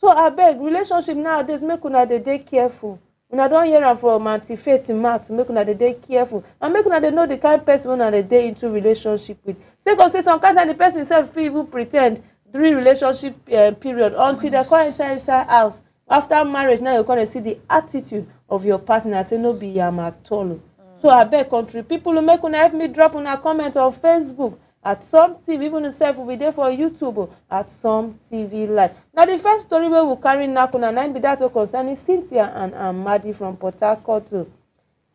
So I beg relationship nowadays make una they careful. Una don't hear am from Auntie Faith mouth, make una dey careful. And make una dey know the kind of person una dey into relationship with. Say some kind of the person self fit even pretend during relationship period until they come inside house. After marriage, now you're going to see the attitude of your partner. Say no be yam at all. So I beg country people who make una help me drop una comment on Facebook at Some TV, even yourself will be there for YouTube at Some TV Live. Now the first story we will carry now and be that concerning Cynthia and Amadi from Port Harcourt.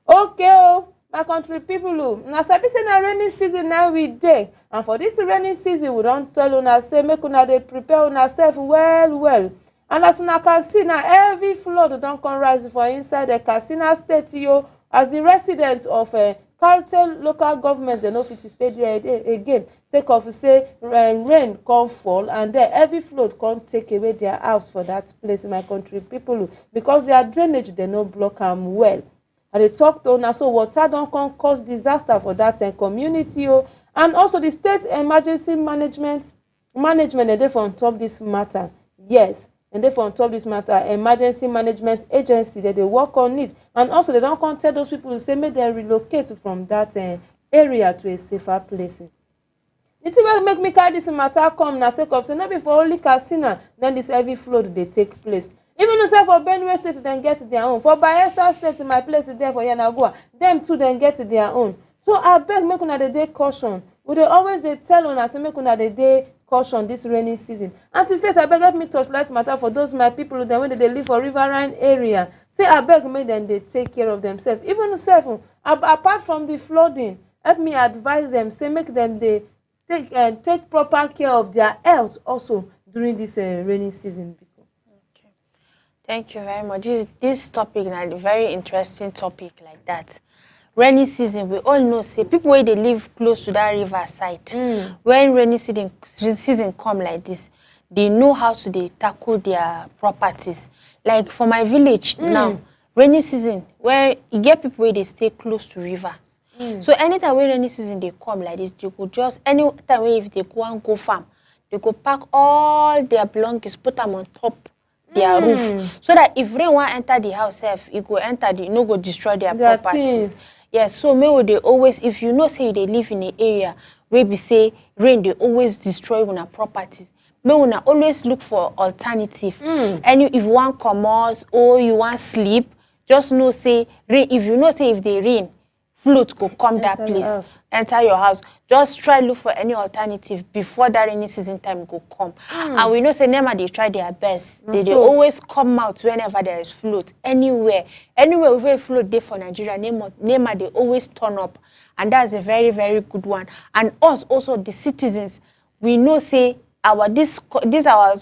Okay, my country people, now sabi say na rainy season now we dey, and for this rainy season we don't tell una say make una dey prepare una self well. And as una can see now, every flood don't come rise for inside the Katsina State as the residents of Carrollton local government they no fit stay there again. Sake of say rain come fall and then every flood come take away their house for that place. My country people, because their drainage they no block them well. And they talk to now so water don't come cause disaster for that community. And also the state emergency management and they on top this matter. Yes. And therefore, on top of this matter, emergency management agency that they work on it, and also they don't come tell those people to say may they relocate from that area to a safer place. The thing will make me carry this matter come na sake of say not before only Katsina then this heavy flood they take place. Even though say for Benue State then get their own, for Bayelsa State my place is there for Yanagua, them too then get their own. So I beg make una dey caution. We dey always they tell una say make una dey caution this rainy season. Auntie Faith, I beg let me touch light matter for those my people then when they live for riverine area. Say I beg make them they take care of themselves. Even self apart from the flooding, help me advise them. Say make them they take proper care of their health also during this rainy season. Okay, thank you very much. This topic is a very interesting topic like that. Rainy season, we all know, say people where they live close to that river side, when rainy season come like this, they know how to they tackle their properties. Like for my village now, rainy season, where you get people where they stay close to rivers. So anytime when rainy season they come like this, they could just anytime where if they go and go farm, they go pack all their belongings, put them on top their roof, so that if rain want enter the house, it go enter the no go destroy their properties. Yes, so maybe they always, if you know say they live in an area where we say rain they always destroy una properties, maybe una always look for alternative. And if you want come out or you want sleep, just know say rain. If you know say if they rain float go come that place, enter your house. Just try look for any alternative before that rainy season time go come. And we know say NEMA they try their best. They always come out whenever there is float. Anywhere where float there for Nigeria, NEMA they always turn up. And that's a very, very good one. And us also, the citizens, we know say this our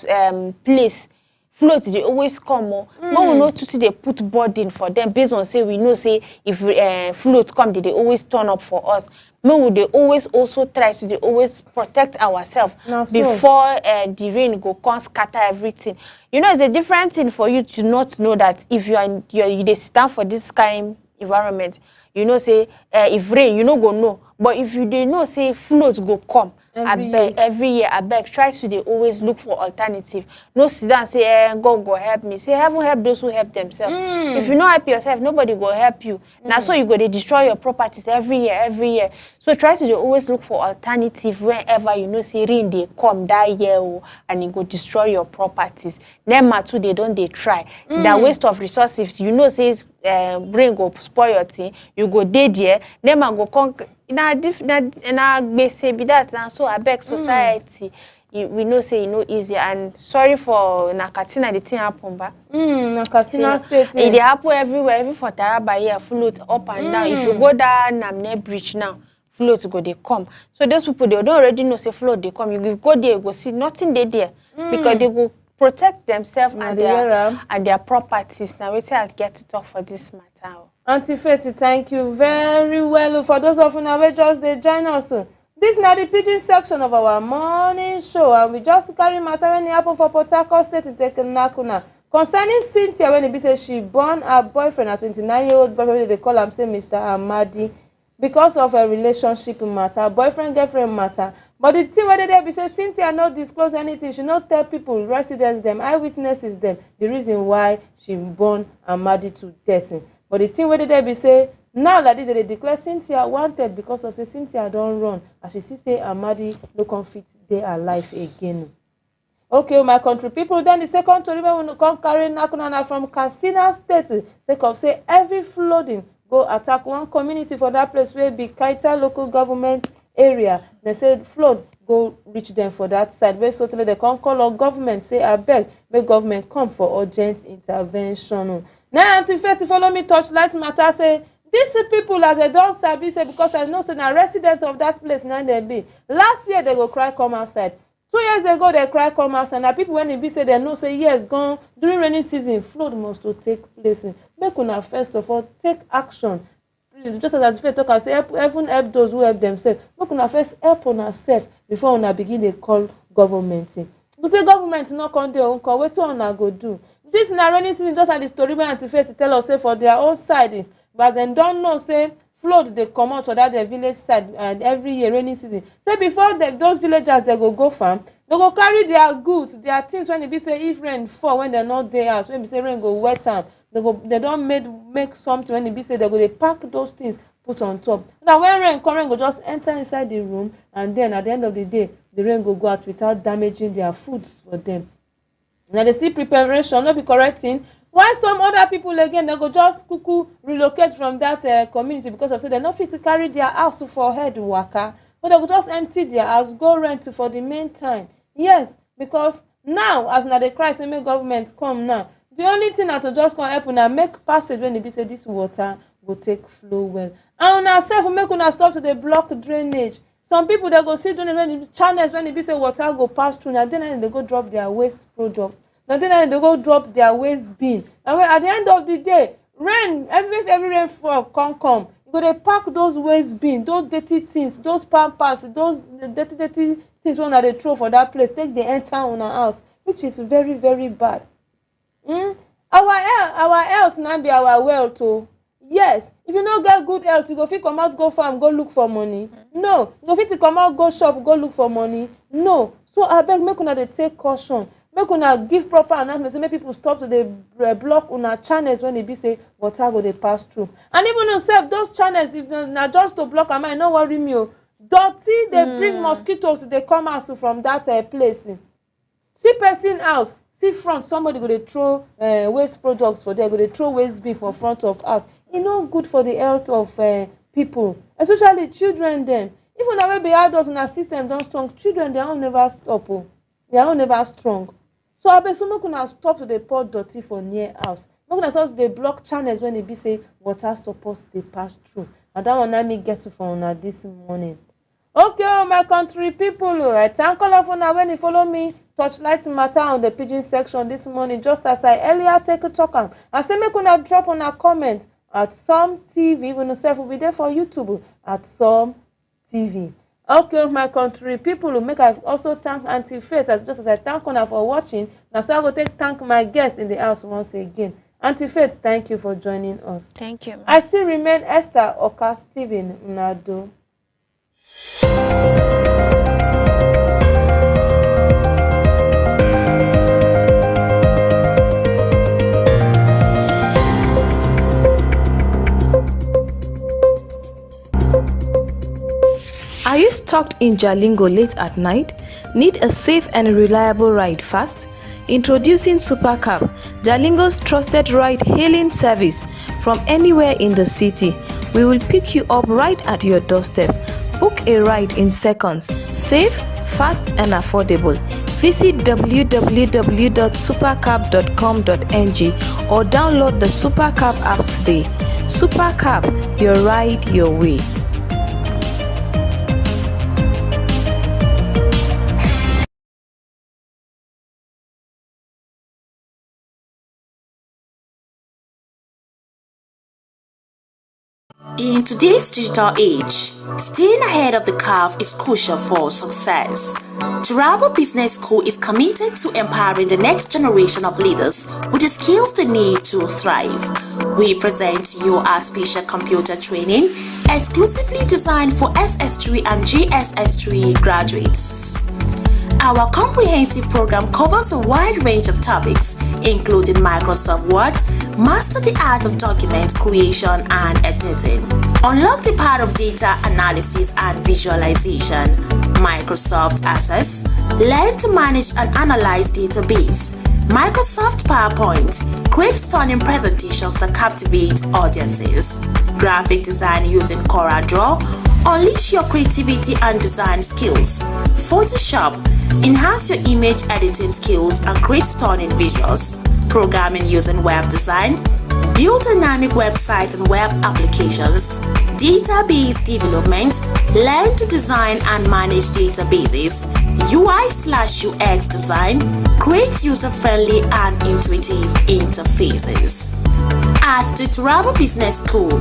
place, float they always come. But we know to they put burden for them based on say we know say if float come, they always turn up for us. But they always also try to always protect ourselves before the rain go come scatter everything. You know, it's a different thing for you to not know that if you stand for this kind environment. You know, say if rain, you know go know. But if you dey know, say float go come every year, I beg, try to they always look for alternative. No sit down say, God go help me. Say, heaven help those who help themselves. If you not help yourself, nobody go help you. Now, so you go to destroy your properties every year. So try to always look for alternative whenever you know say rain they come that year and you go destroy your properties. NEMA too, they try. The waste of resources, you know say rain go spoil your thing, you go dead there, NEMA go come. Na gbese be that, and so I beg society. We know say easy, and sorry for Nakatina the thing happen ba. Nakatina state. It happen everywhere, even for Taraba here, float up and down. If you go down Namne Bridge now, float go they come. So those people they don't already know say float they come. You go there, you go see nothing they there because they go protect themselves and their properties. Now we say I get to talk for this matter. Auntie Faith, thank you very well. For those of you who just they join us. This is now the pidgin section of our morning show, and we just carry matter when it happened for Port Harcourt State to take Nakuna. Concerning Cynthia, when it says she born her boyfriend, a 29-year-old boyfriend, they call him say Mr. Amadi, because of a relationship matter, boyfriend-girlfriend matter. But the thing whether they be say Cynthia not disclose anything, she not tell people, residents them, eyewitnesses them, the reason why she born Amadi to death. But the thing whether they be say now like this they declare Cynthia wanted because of say Cynthia don't run, and she see say Amadi no confit they alive again. Okay, my country people, then the second story when we come carry Nakuna from Katsina State, sake of say every flooding go attack one community for that place where be Kaita local government area. They said flood go reach them for that side. Where so they come call on government, say I beg, make government come for urgent intervention. Now Auntie Faith follow me touch light matter say these people as they don't sabi say because I know say na residents of that place now they be. Last year they go cry come outside. 2 years ago they cry come outside. Now people when they be say they know say yes gone during rainy season flood must to take place. Make una first of all take action. Just as Auntie Faith talk and say even help those who help themselves. Make una first help on ourselves before una begin they call government. To say government not come their own call, what una go do? This na rainy season just like the story wey Auntie Faith tell us say for their own side, but dem don know say flood dey comot for that their village side and every year rainy season. Say before those villagers they go farm, they go carry their goods, their things when e be say if rain fall when they not dey house, when be say rain go wet am, they don make something when e be say they go dey pack those things put on top. Now when rain come, rain go just enter inside the room, and then at the end of the day, the rain go out without damaging their foods for them. Now they see preparation, not be correcting. Why some other people again they go just cuckoo relocate from that community because of say they not fit to carry their house for head waka, but they go just empty their house, go rent for the meantime. Yes, because now as now the crisis make government come now, the only thing that to just come help una make passage when they be say this water go take flow well. And una self make una stop to the block drainage. Some people they go see doing when channels when they say water go pass through, and then they go drop their waste product. And then they go drop their waste bin. And when, at the end of the day, rain, every rainfall come. You go to pack those waste bin, those dirty things, those pampers, those dirty things when they throw for that place, take the enter on our house, which is very, very bad. Our health now be our wealth too. Yes, if you don't get good health, you go fit come out, go farm, go look for money. No, you go fit to come out, go shop, go look for money. No. So I beg, make una dey take caution. Make una give proper announcement, so make people stop to the block una channels when they be say water go they pass through. And even yourself, those channels, if na just to block am, no worry me. Dirty, they bring mosquitoes, they come out from that place. See person house, see front, somebody go they throw waste products for there, go they throw waste bin for front of house. It's not good for the health of people, especially children dem. If una wey be adult una system don strong, children their own never stop o. Their own never strong. So abeg so make una stop to dey pour dirty for near house. Make una stop to dey block channels when e be say water suppose dey pass through. And that one na me get to for una this morning. Okay, my country people, I thank all of una when you follow me touchlight matter on the pidgin section this morning, just as I earlier take a talk am. I say make una drop on a comment at some TV. When yourself will be there for YouTube at some TV. Okay, my country people, make I also thank Auntie Faith, just as I thank una for watching. Now, so I will thank my guests in the house once again. Auntie Faith, thank you for joining us. Thank you. I still remain Esther Oka Stephen Nado. Are you stuck in Jalingo late at night? Need a safe and reliable ride fast? Introducing Supercab, Jalingo's trusted ride-hailing service from anywhere in the city. We will pick you up right at your doorstep. Book a ride in seconds. Safe, fast and affordable. Visit www.supercab.com.ng or download the Supercab app today. Supercab, your ride your way. In today's digital age, staying ahead of the curve is crucial for success. Turabo Business School is committed to empowering the next generation of leaders with the skills they need to thrive. We present to you our special computer training exclusively designed for SS3 and GSS3 graduates. Our comprehensive program covers a wide range of topics, including Microsoft Word, master the art of document creation and editing, unlock the power of data analysis and visualization, Microsoft Access, learn to manage and analyze database, Microsoft PowerPoint, create stunning presentations that captivate audiences, graphic design using CorelDRAW, unleash your creativity and design skills, Photoshop, enhance your image editing skills and create stunning visuals, programming using web design, build dynamic websites and web applications, database development, learn to design and manage databases, UI/UX design, create user-friendly and intuitive interfaces. At the Turabo Business School,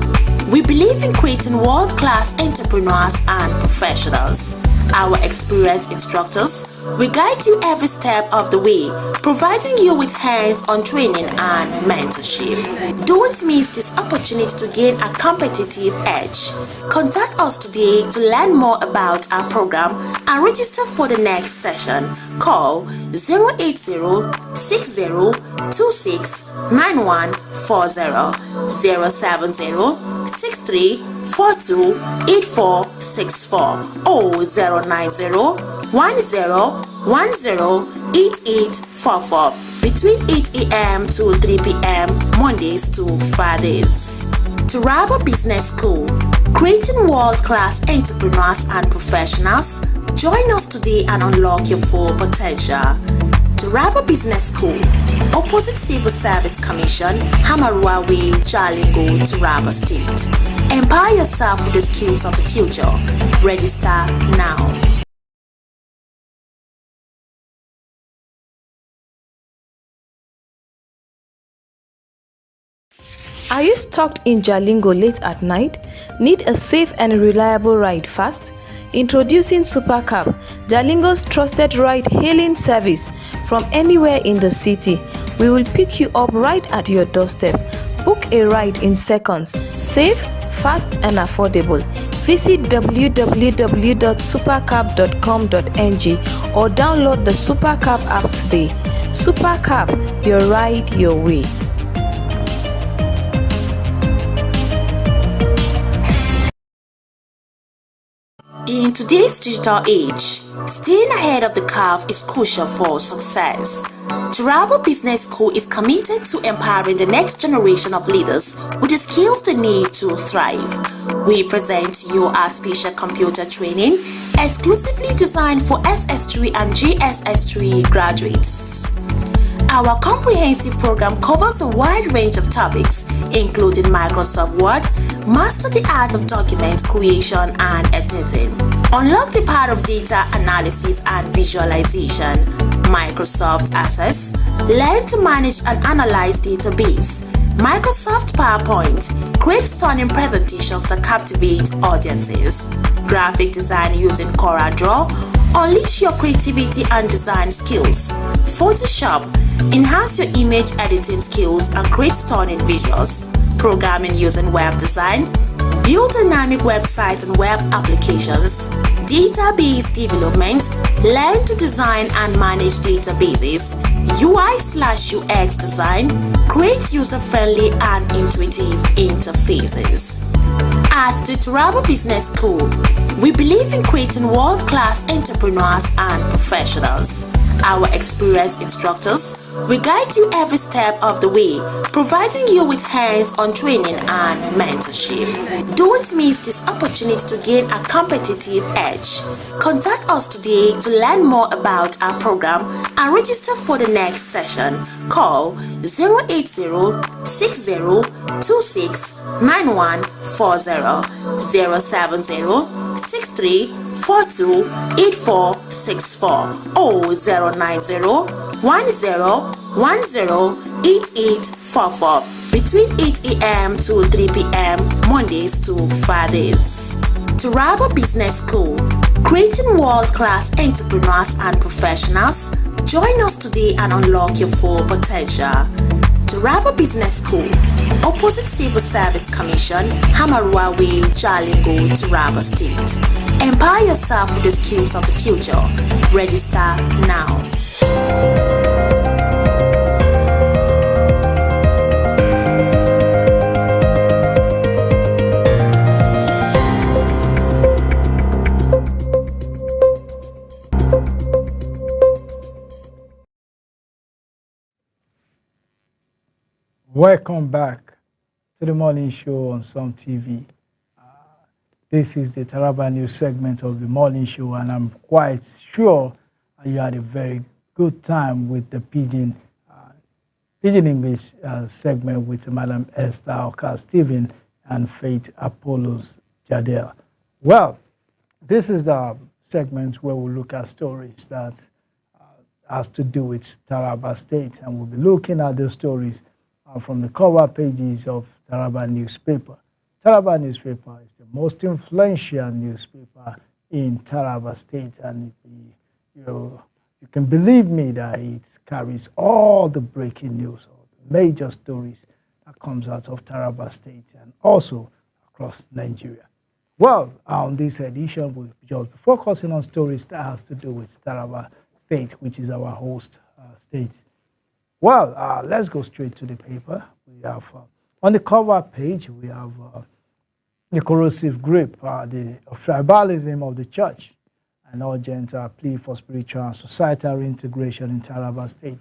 we believe in creating world-class entrepreneurs and professionals. Our experienced instructors will guide you every step of the way, providing you with hands-on training and mentorship. Don't miss this opportunity to gain a competitive edge. Contact us today to learn more about our program and register for the next session. Call 080-6026-9140, 070-6342-8464 or 090-1010-8844 between 8 a.m. to 3 p.m. Mondays to Fridays. Turabo Business School, creating world-class entrepreneurs and professionals. Join us today and unlock your full potential. Turabo Business School, opposite Civil Service Commission, Hamarua Way, Jalingo, Turabo State. Empower yourself with the skills of the future. Register now. Are you stuck in Jalingo late at night? Need a safe and reliable ride fast? Introducing Supercab, Jalingo's trusted ride-hailing service from anywhere in the city. We will pick you up right at your doorstep. Book a ride in seconds. Safe, fast and affordable. Visit www.supercab.com.ng or download the Supercab app today. Supercab, your ride your way. In today's digital age, staying ahead of the curve is crucial for success. Taraba Business School is committed to empowering the next generation of leaders with the skills they need to thrive. We present to you our special computer training exclusively designed for SS3 and GSS3 graduates. Our comprehensive program covers a wide range of topics, including Microsoft Word, master the art of document creation and editing, unlock the power of data analysis and visualization, Microsoft Access, learn to manage and analyze database, Microsoft PowerPoint, create stunning presentations that captivate audiences, graphic design using CorelDRAW, unleash your creativity and design skills, Photoshop, enhance your image editing skills and create stunning visuals, programming using web design, build dynamic websites and web applications, database development, learn to design and manage databases, UI/UX design, create user-friendly and intuitive interfaces. At the Taraba Business School, we believe in creating world-class entrepreneurs and professionals. Our experienced instructors will guide you every step of the way, providing you with hands-on training and mentorship. Don't miss this opportunity to gain a competitive edge. Contact us today to learn more about our program and register for the next session. Call 080-6026-9140, 070-6342-8464 or 090-1010-8844 between 8 a.m. to 3 p.m. Mondays to Fridays. Taraba Business School, creating world-class entrepreneurs and professionals. Join us today and unlock your full potential. Taraba Business School, opposite Civil Service Commission, Hamarua Way, Jalingo, Taraba State. Empower yourself with the skills of the future. Register now. Welcome back to the morning show on Some TV. This is the Taraba News segment of the morning show, and I'm quite sure you had a very good time with the Pidgin English segment with Madam Esther Oka-Stephen and Faith Apollos Jadel. Well, this is the segment where we look at stories that has to do with Taraba State, and we'll be looking at the stories from the cover pages of Taraba newspaper. Taraba newspaper is the most influential newspaper in Taraba State, and you can believe me that it carries all the breaking news, all the major stories that comes out of Taraba State and also across Nigeria. Well, on this edition, we'll just be focusing on stories that has to do with Taraba State, which is our host state. Well, let's go straight to the paper. We have on the cover page, we have the corrosive grip, the tribalism of the church, an urgent plea for spiritual and societal reintegration in Taraba State.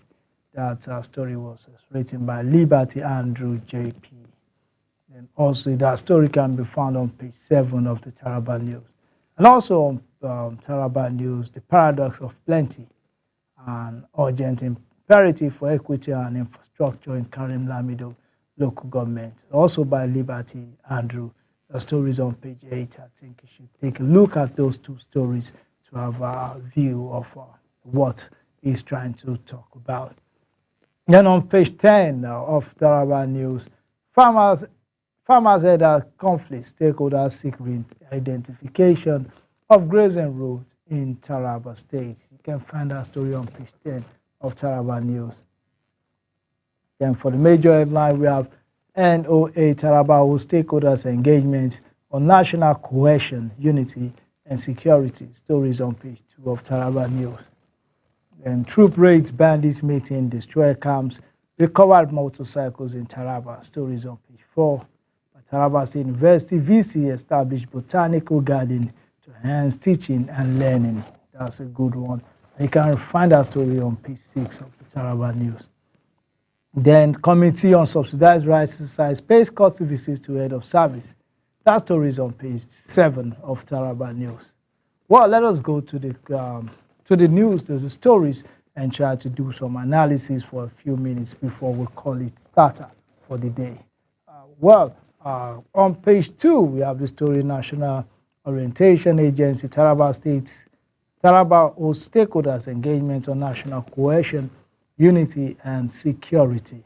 That story was written by Liberty Andrew J.P. And also that story can be found on page 7 of the Taraba News. And also on Taraba News, the paradox of plenty, an urgent imperative for equity and infrastructure in Karim Lamido local government. Also by Liberty Andrew. The stories on page 8. I think you should take a look at those two stories to have a view of what he's trying to talk about. Then on page 10 of Taraba News, farmers head conflicts, stakeholders seek identification of grazing routes in Taraba State. You can find that story on page 10 of Taraba News. Then for the major headline, we have NOA Taraba who stakeholders engagement on national cohesion, unity, and security. Stories on page 2 of Taraba News. Then troop raids, bandits meeting, destroy camps, recovered motorcycles in Taraba. Stories on page 4. Taraba State University VC established botanical garden to enhance teaching and learning. That's a good one. You can find that story on page 6 of the Taraba News. Then, Committee on Subsidized Rice Exercise pays courtesy visits to head of service. That story is on page 7 of Taraba News. Well, let us go to the news, the stories, and try to do some analysis for a few minutes before we call it starter for the day. On page 2, we have the story National Orientation Agency, Taraba State. Taraba holds stakeholders engagement on national cohesion, unity, and security.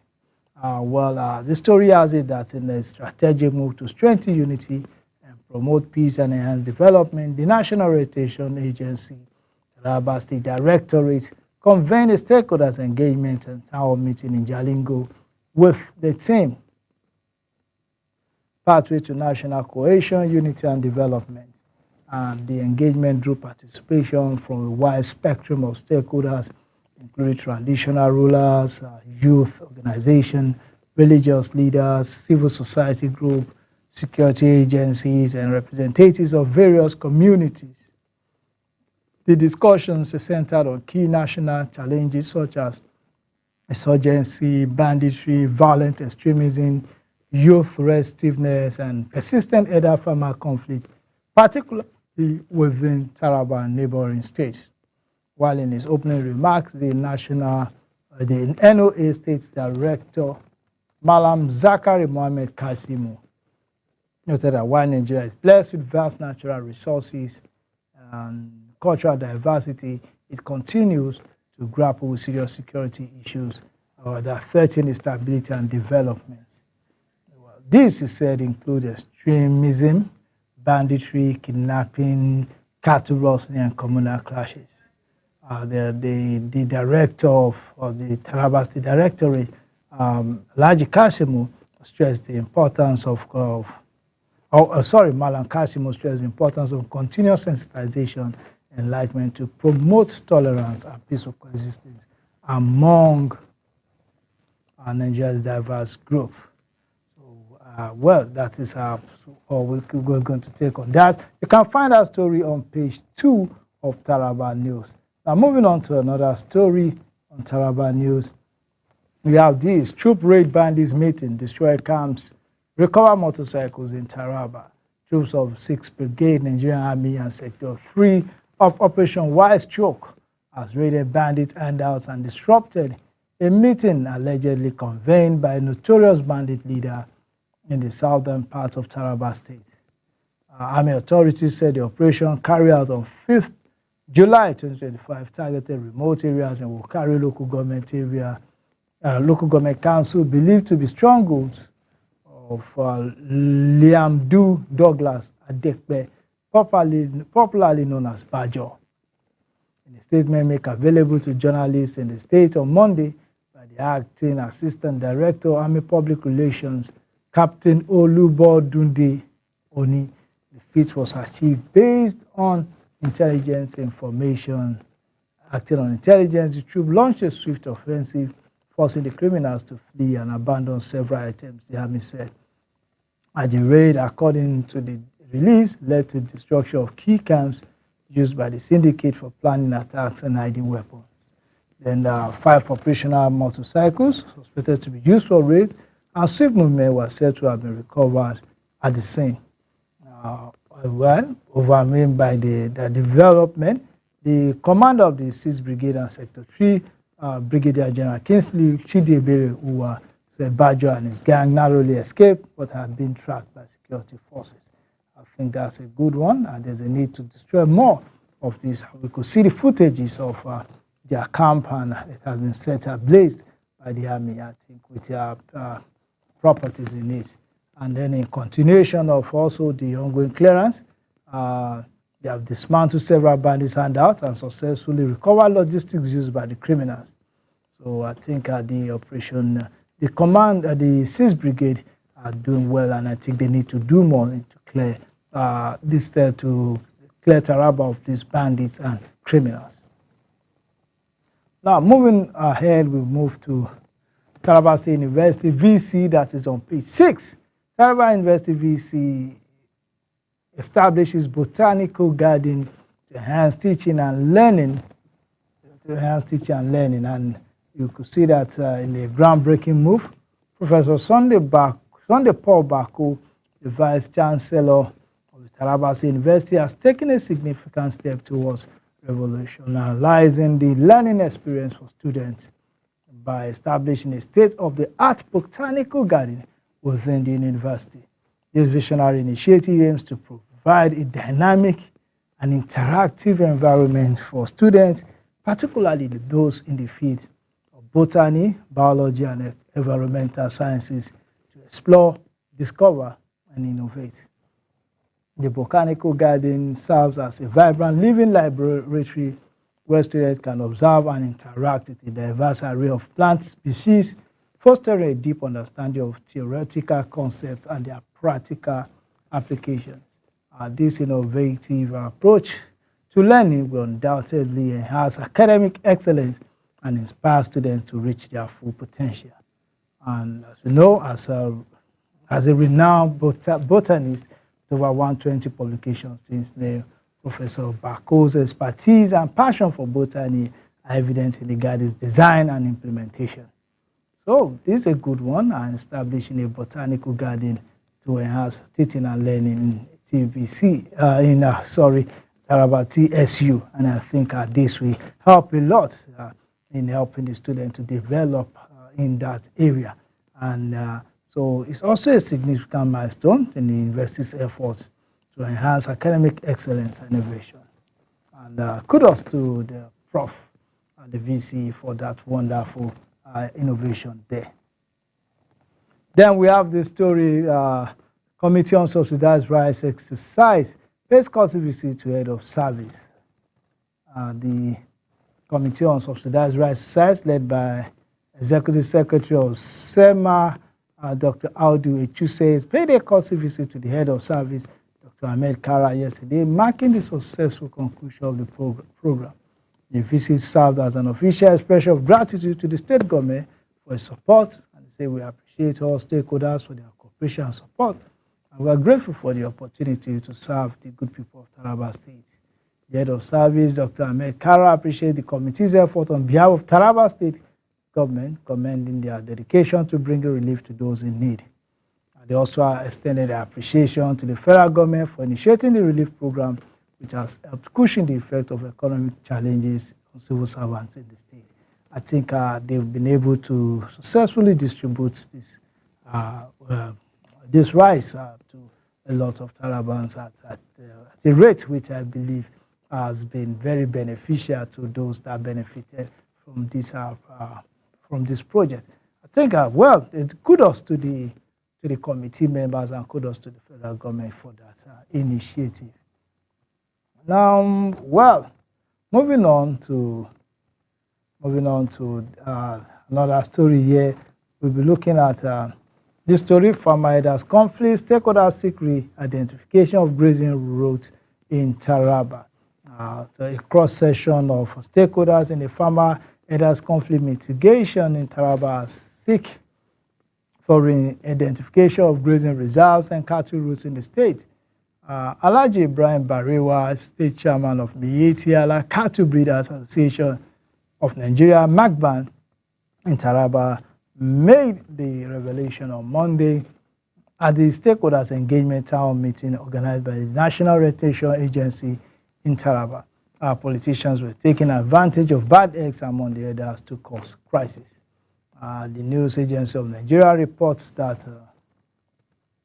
The story has it that in a strategic move to strengthen unity and promote peace and enhance development, the National Orientation Agency, Taraba State Directorate, convened a stakeholders engagement and town hall meeting in Jalingo with the theme Pathway to National Cohesion, Unity, and Development. And the engagement drew participation from a wide spectrum of stakeholders, including traditional rulers, youth organizations, religious leaders, civil society groups, security agencies, and representatives of various communities. The discussions are centered on key national challenges such as insurgency, banditry, violent extremism, youth restiveness, and persistent elder-farmer conflict, particularly within Taraba and neighboring states. While in his opening remarks, the NOA State Director, Malam Zakari Mohammed Kasimu, noted that while Nigeria is blessed with vast natural resources and cultural diversity, it continues to grapple with serious security issues that threaten its stability and development. This, he said, include extremism, banditry, kidnapping, cattle rustling, and communal clashes. The director of the Taraba State Directorate, Alhaji Kashimu, stressed the importance Malam Kashimu stressed the importance of continuous sensitization and enlightenment to promote tolerance and peaceful coexistence among Nigeria's diverse group. That is all we're going to take on that. You can find our story on page 2 of Taraba News. Now, moving on to another story on Taraba News. We have this: troop raid bandits meeting, destroy camps, recover motorcycles in Taraba. Troops of 6th Brigade, Nigerian Army, and Sector 3 of Operation Wise Choke has raided bandit handouts and disrupted a meeting allegedly convened by a notorious bandit leader in the southern part of Taraba State. Army authorities said the operation carried out on 5th July 2025 targeted remote areas in Wukari local government council believed to be strongholds of Liamdu Douglas Adekpe, popularly known as Bajo. In a statement made available to journalists in the state on Monday by the acting Assistant Director, Army Public Relations, Captain Olubodunde Oni, the feat was achieved based on intelligence information. Acting on intelligence, the troop launched a swift offensive, forcing the criminals to flee and abandon several items, the army said. The raid, according to the release, led to the destruction of key camps used by the syndicate for planning attacks and hiding weapons. Then 5 operational motorcycles suspected to be used for raids and swift movement was said to have been recovered at the scene. Overwhelmed by the development, the commander of the 6th Brigade and Sector 3, Brigadier General Kingsley Chidebere Uwa, said Bajo and his gang narrowly escaped but had been tracked by security forces. I think that's a good one, and there's a need to destroy more of these. We could see the footages of their camp, and it has been set ablaze by the army, I think, with their properties in it. And then in continuation of also the ongoing clearance, they have dismantled several bandits' handouts and successfully recovered logistics used by the criminals. So I think the operation, the command, the 6th Brigade are doing well, and I think they need to do more to clear to clear Taraba of these bandits and criminals. Now, moving ahead, we move to Taraba State University VC, that is on page 6. Taraba University VC establishes botanical garden to enhance teaching and learning. And you could see that in a groundbreaking move, Professor Sunday Paul Bako, the Vice Chancellor of the Taraba State University, has taken a significant step towards revolutionizing the learning experience for students by establishing a state-of-the-art botanical garden within the university. This visionary initiative aims to provide a dynamic and interactive environment for students, particularly those in the fields of botany, biology, and environmental sciences, to explore, discover, and innovate. The botanical garden serves as a vibrant living laboratory where students can observe and interact with a diverse array of plant species, fostering a deep understanding of theoretical concepts and their practical applications. This innovative approach to learning will undoubtedly enhance academic excellence and inspire students to reach their full potential. And as you know, as a renowned botanist, with over 120 publications since then, Professor Bako's expertise and passion for botany are evident in the garden's design and implementation. So this is a good one, and establishing a botanical garden to enhance teaching and learning in Taraba TSU, and I think this will help a lot in helping the student to develop in that area. And so it's also a significant milestone in the university's efforts to enhance academic excellence and innovation. And kudos to the prof and the VC for that wonderful innovation there. Then we have the story, Committee on Subsidized Rights exercise pays courtesy visit to head of service. The Committee on Subsidized Rights exercise, led by Executive Secretary of SEMA, Dr. Audu Echuse, paid a courtesy visit to the head of service, Dr. Ahmed Kara, yesterday, marking the successful conclusion of the program. The visit served as an official expression of gratitude to the state government for its support, and they say we appreciate all stakeholders for their cooperation and support, and we are grateful for the opportunity to serve the good people of Taraba State. The head of service, Dr. Ahmed Kara, appreciates the committee's effort on behalf of Taraba State government, commending their dedication to bringing relief to those in need. And they also extended their appreciation to the federal government for initiating the relief program, which has helped cushion the effect of economic challenges on civil servants in the state. I think they've been able to successfully distribute this rice to a lot of Tarabans at a rate which I believe has been very beneficial to those that benefited from this project. I think, well, it's kudos to the committee members and kudos to the federal government for that initiative. Now, well, moving on to another story here. We'll be looking at this story, farmer herders conflict, stakeholders seek re-identification of grazing routes in Taraba. So a cross-section of stakeholders in the farmer herders conflict mitigation in Taraba seek for re-identification of grazing reserves and cattle routes in the state. Alhaji Ibrahim Barewa, state chairman of Miyetti Allah Cattle Breeders Association of Nigeria, MACBAN, in Taraba, made the revelation on Monday at the stakeholders engagement town meeting organized by the National Retention Agency in Taraba. Our politicians were taking advantage of bad eggs among the herders to cause crisis. The News Agency of Nigeria reports that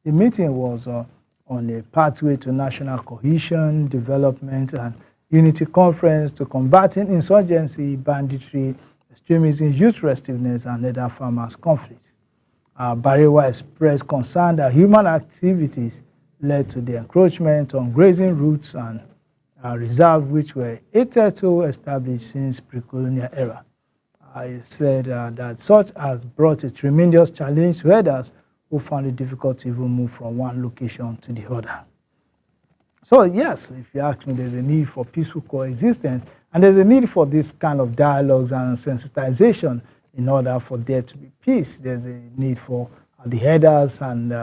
the meeting was on a pathway to national cohesion, development, and unity conference to combating insurgency, banditry, extremism, youth restiveness, and other farmers' conflict. Barewa expressed concern that human activities led to the encroachment on grazing routes and reserves which were hitherto established since pre-colonial era. He said that such has brought a tremendous challenge to herders who found it difficult to even move from one location to the other. So yes, if you ask me, there's a need for peaceful coexistence, and there's a need for this kind of dialogues and sensitization in order for there to be peace. There's a need for the herders and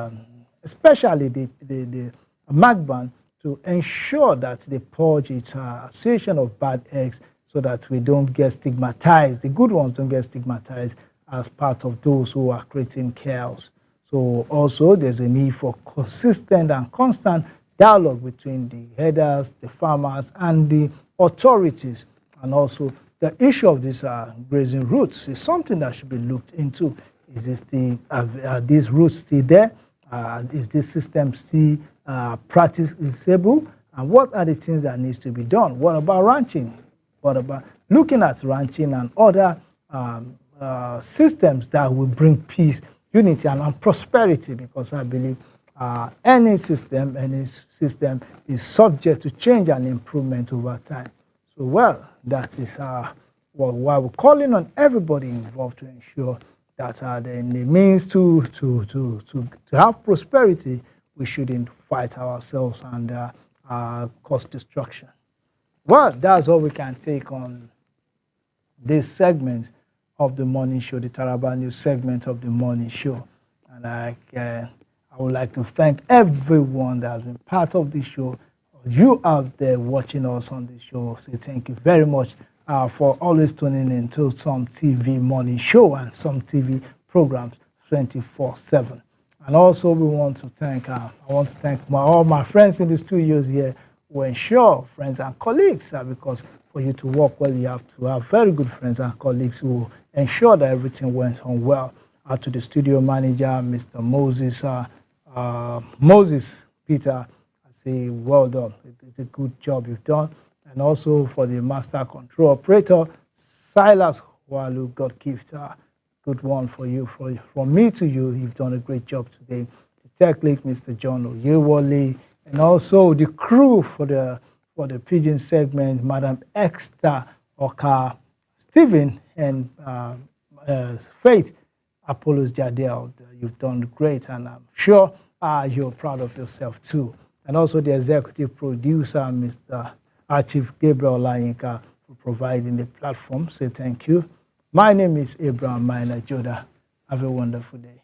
especially the MACBAN to ensure that they purge its association of bad eggs so that we don't get stigmatized. The good ones don't get stigmatized as part of those who are creating chaos. So also there's a need for consistent and constant dialogue between the herders, the farmers, and the authorities. And also the issue of these grazing routes is something that should be looked into. Is this are these routes still there? Is this system still practicable? And what are the things that needs to be done? What about ranching? What about looking at ranching and other systems that will bring peace, unity, and prosperity? Because I believe any system is subject to change and improvement over time. So, well, that is why we're calling on everybody involved to ensure that the means to have prosperity, we shouldn't fight ourselves and cause destruction. Well, that's all we can take on this segment of the morning show, the Taraba News segment of the morning show. And I would like to thank everyone that has been part of the show. You out there watching us on the show, say thank you very much for always tuning in to Some TV morning show and Some TV programs 24/7. And also we want to thank, I want to thank all my friends in the studios here who ensure, friends and colleagues, because for you to work well, you have to have very good friends and colleagues who ensure that everything went on well. To the studio manager, Mr. Moses Peter, I say well done. It's a good job you've done. And also for the master control operator, Silas Walu, God gift, good one for you. From me to you, you've done a great job today. The tech lead, Mr. John Oyewole, and also the crew for the Pidgin segment, Madam Exta Oka, Stephen, and Faith Apollos Jadel. You've done great, and I'm sure you're proud of yourself too. And also the executive producer, Mr. Chief Gabriel Layinka, for providing the platform. Say thank you. My name is Abraham Minor Joda. Have a wonderful day.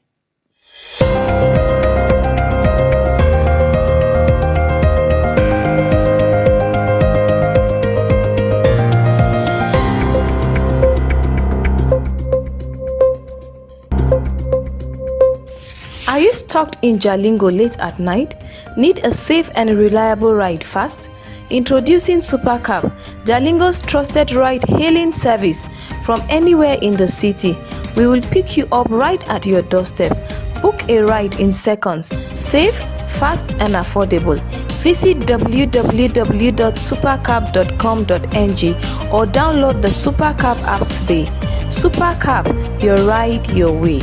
Are you stuck in Jalingo late at night? Need a safe and reliable ride fast? Introducing Supercab, Jalingo's trusted ride-hailing service from anywhere in the city. We will pick you up right at your doorstep. Book a ride in seconds. Safe, fast, and affordable. Visit www.supercab.com.ng or download the Supercab app today. Supercab, your ride, your way.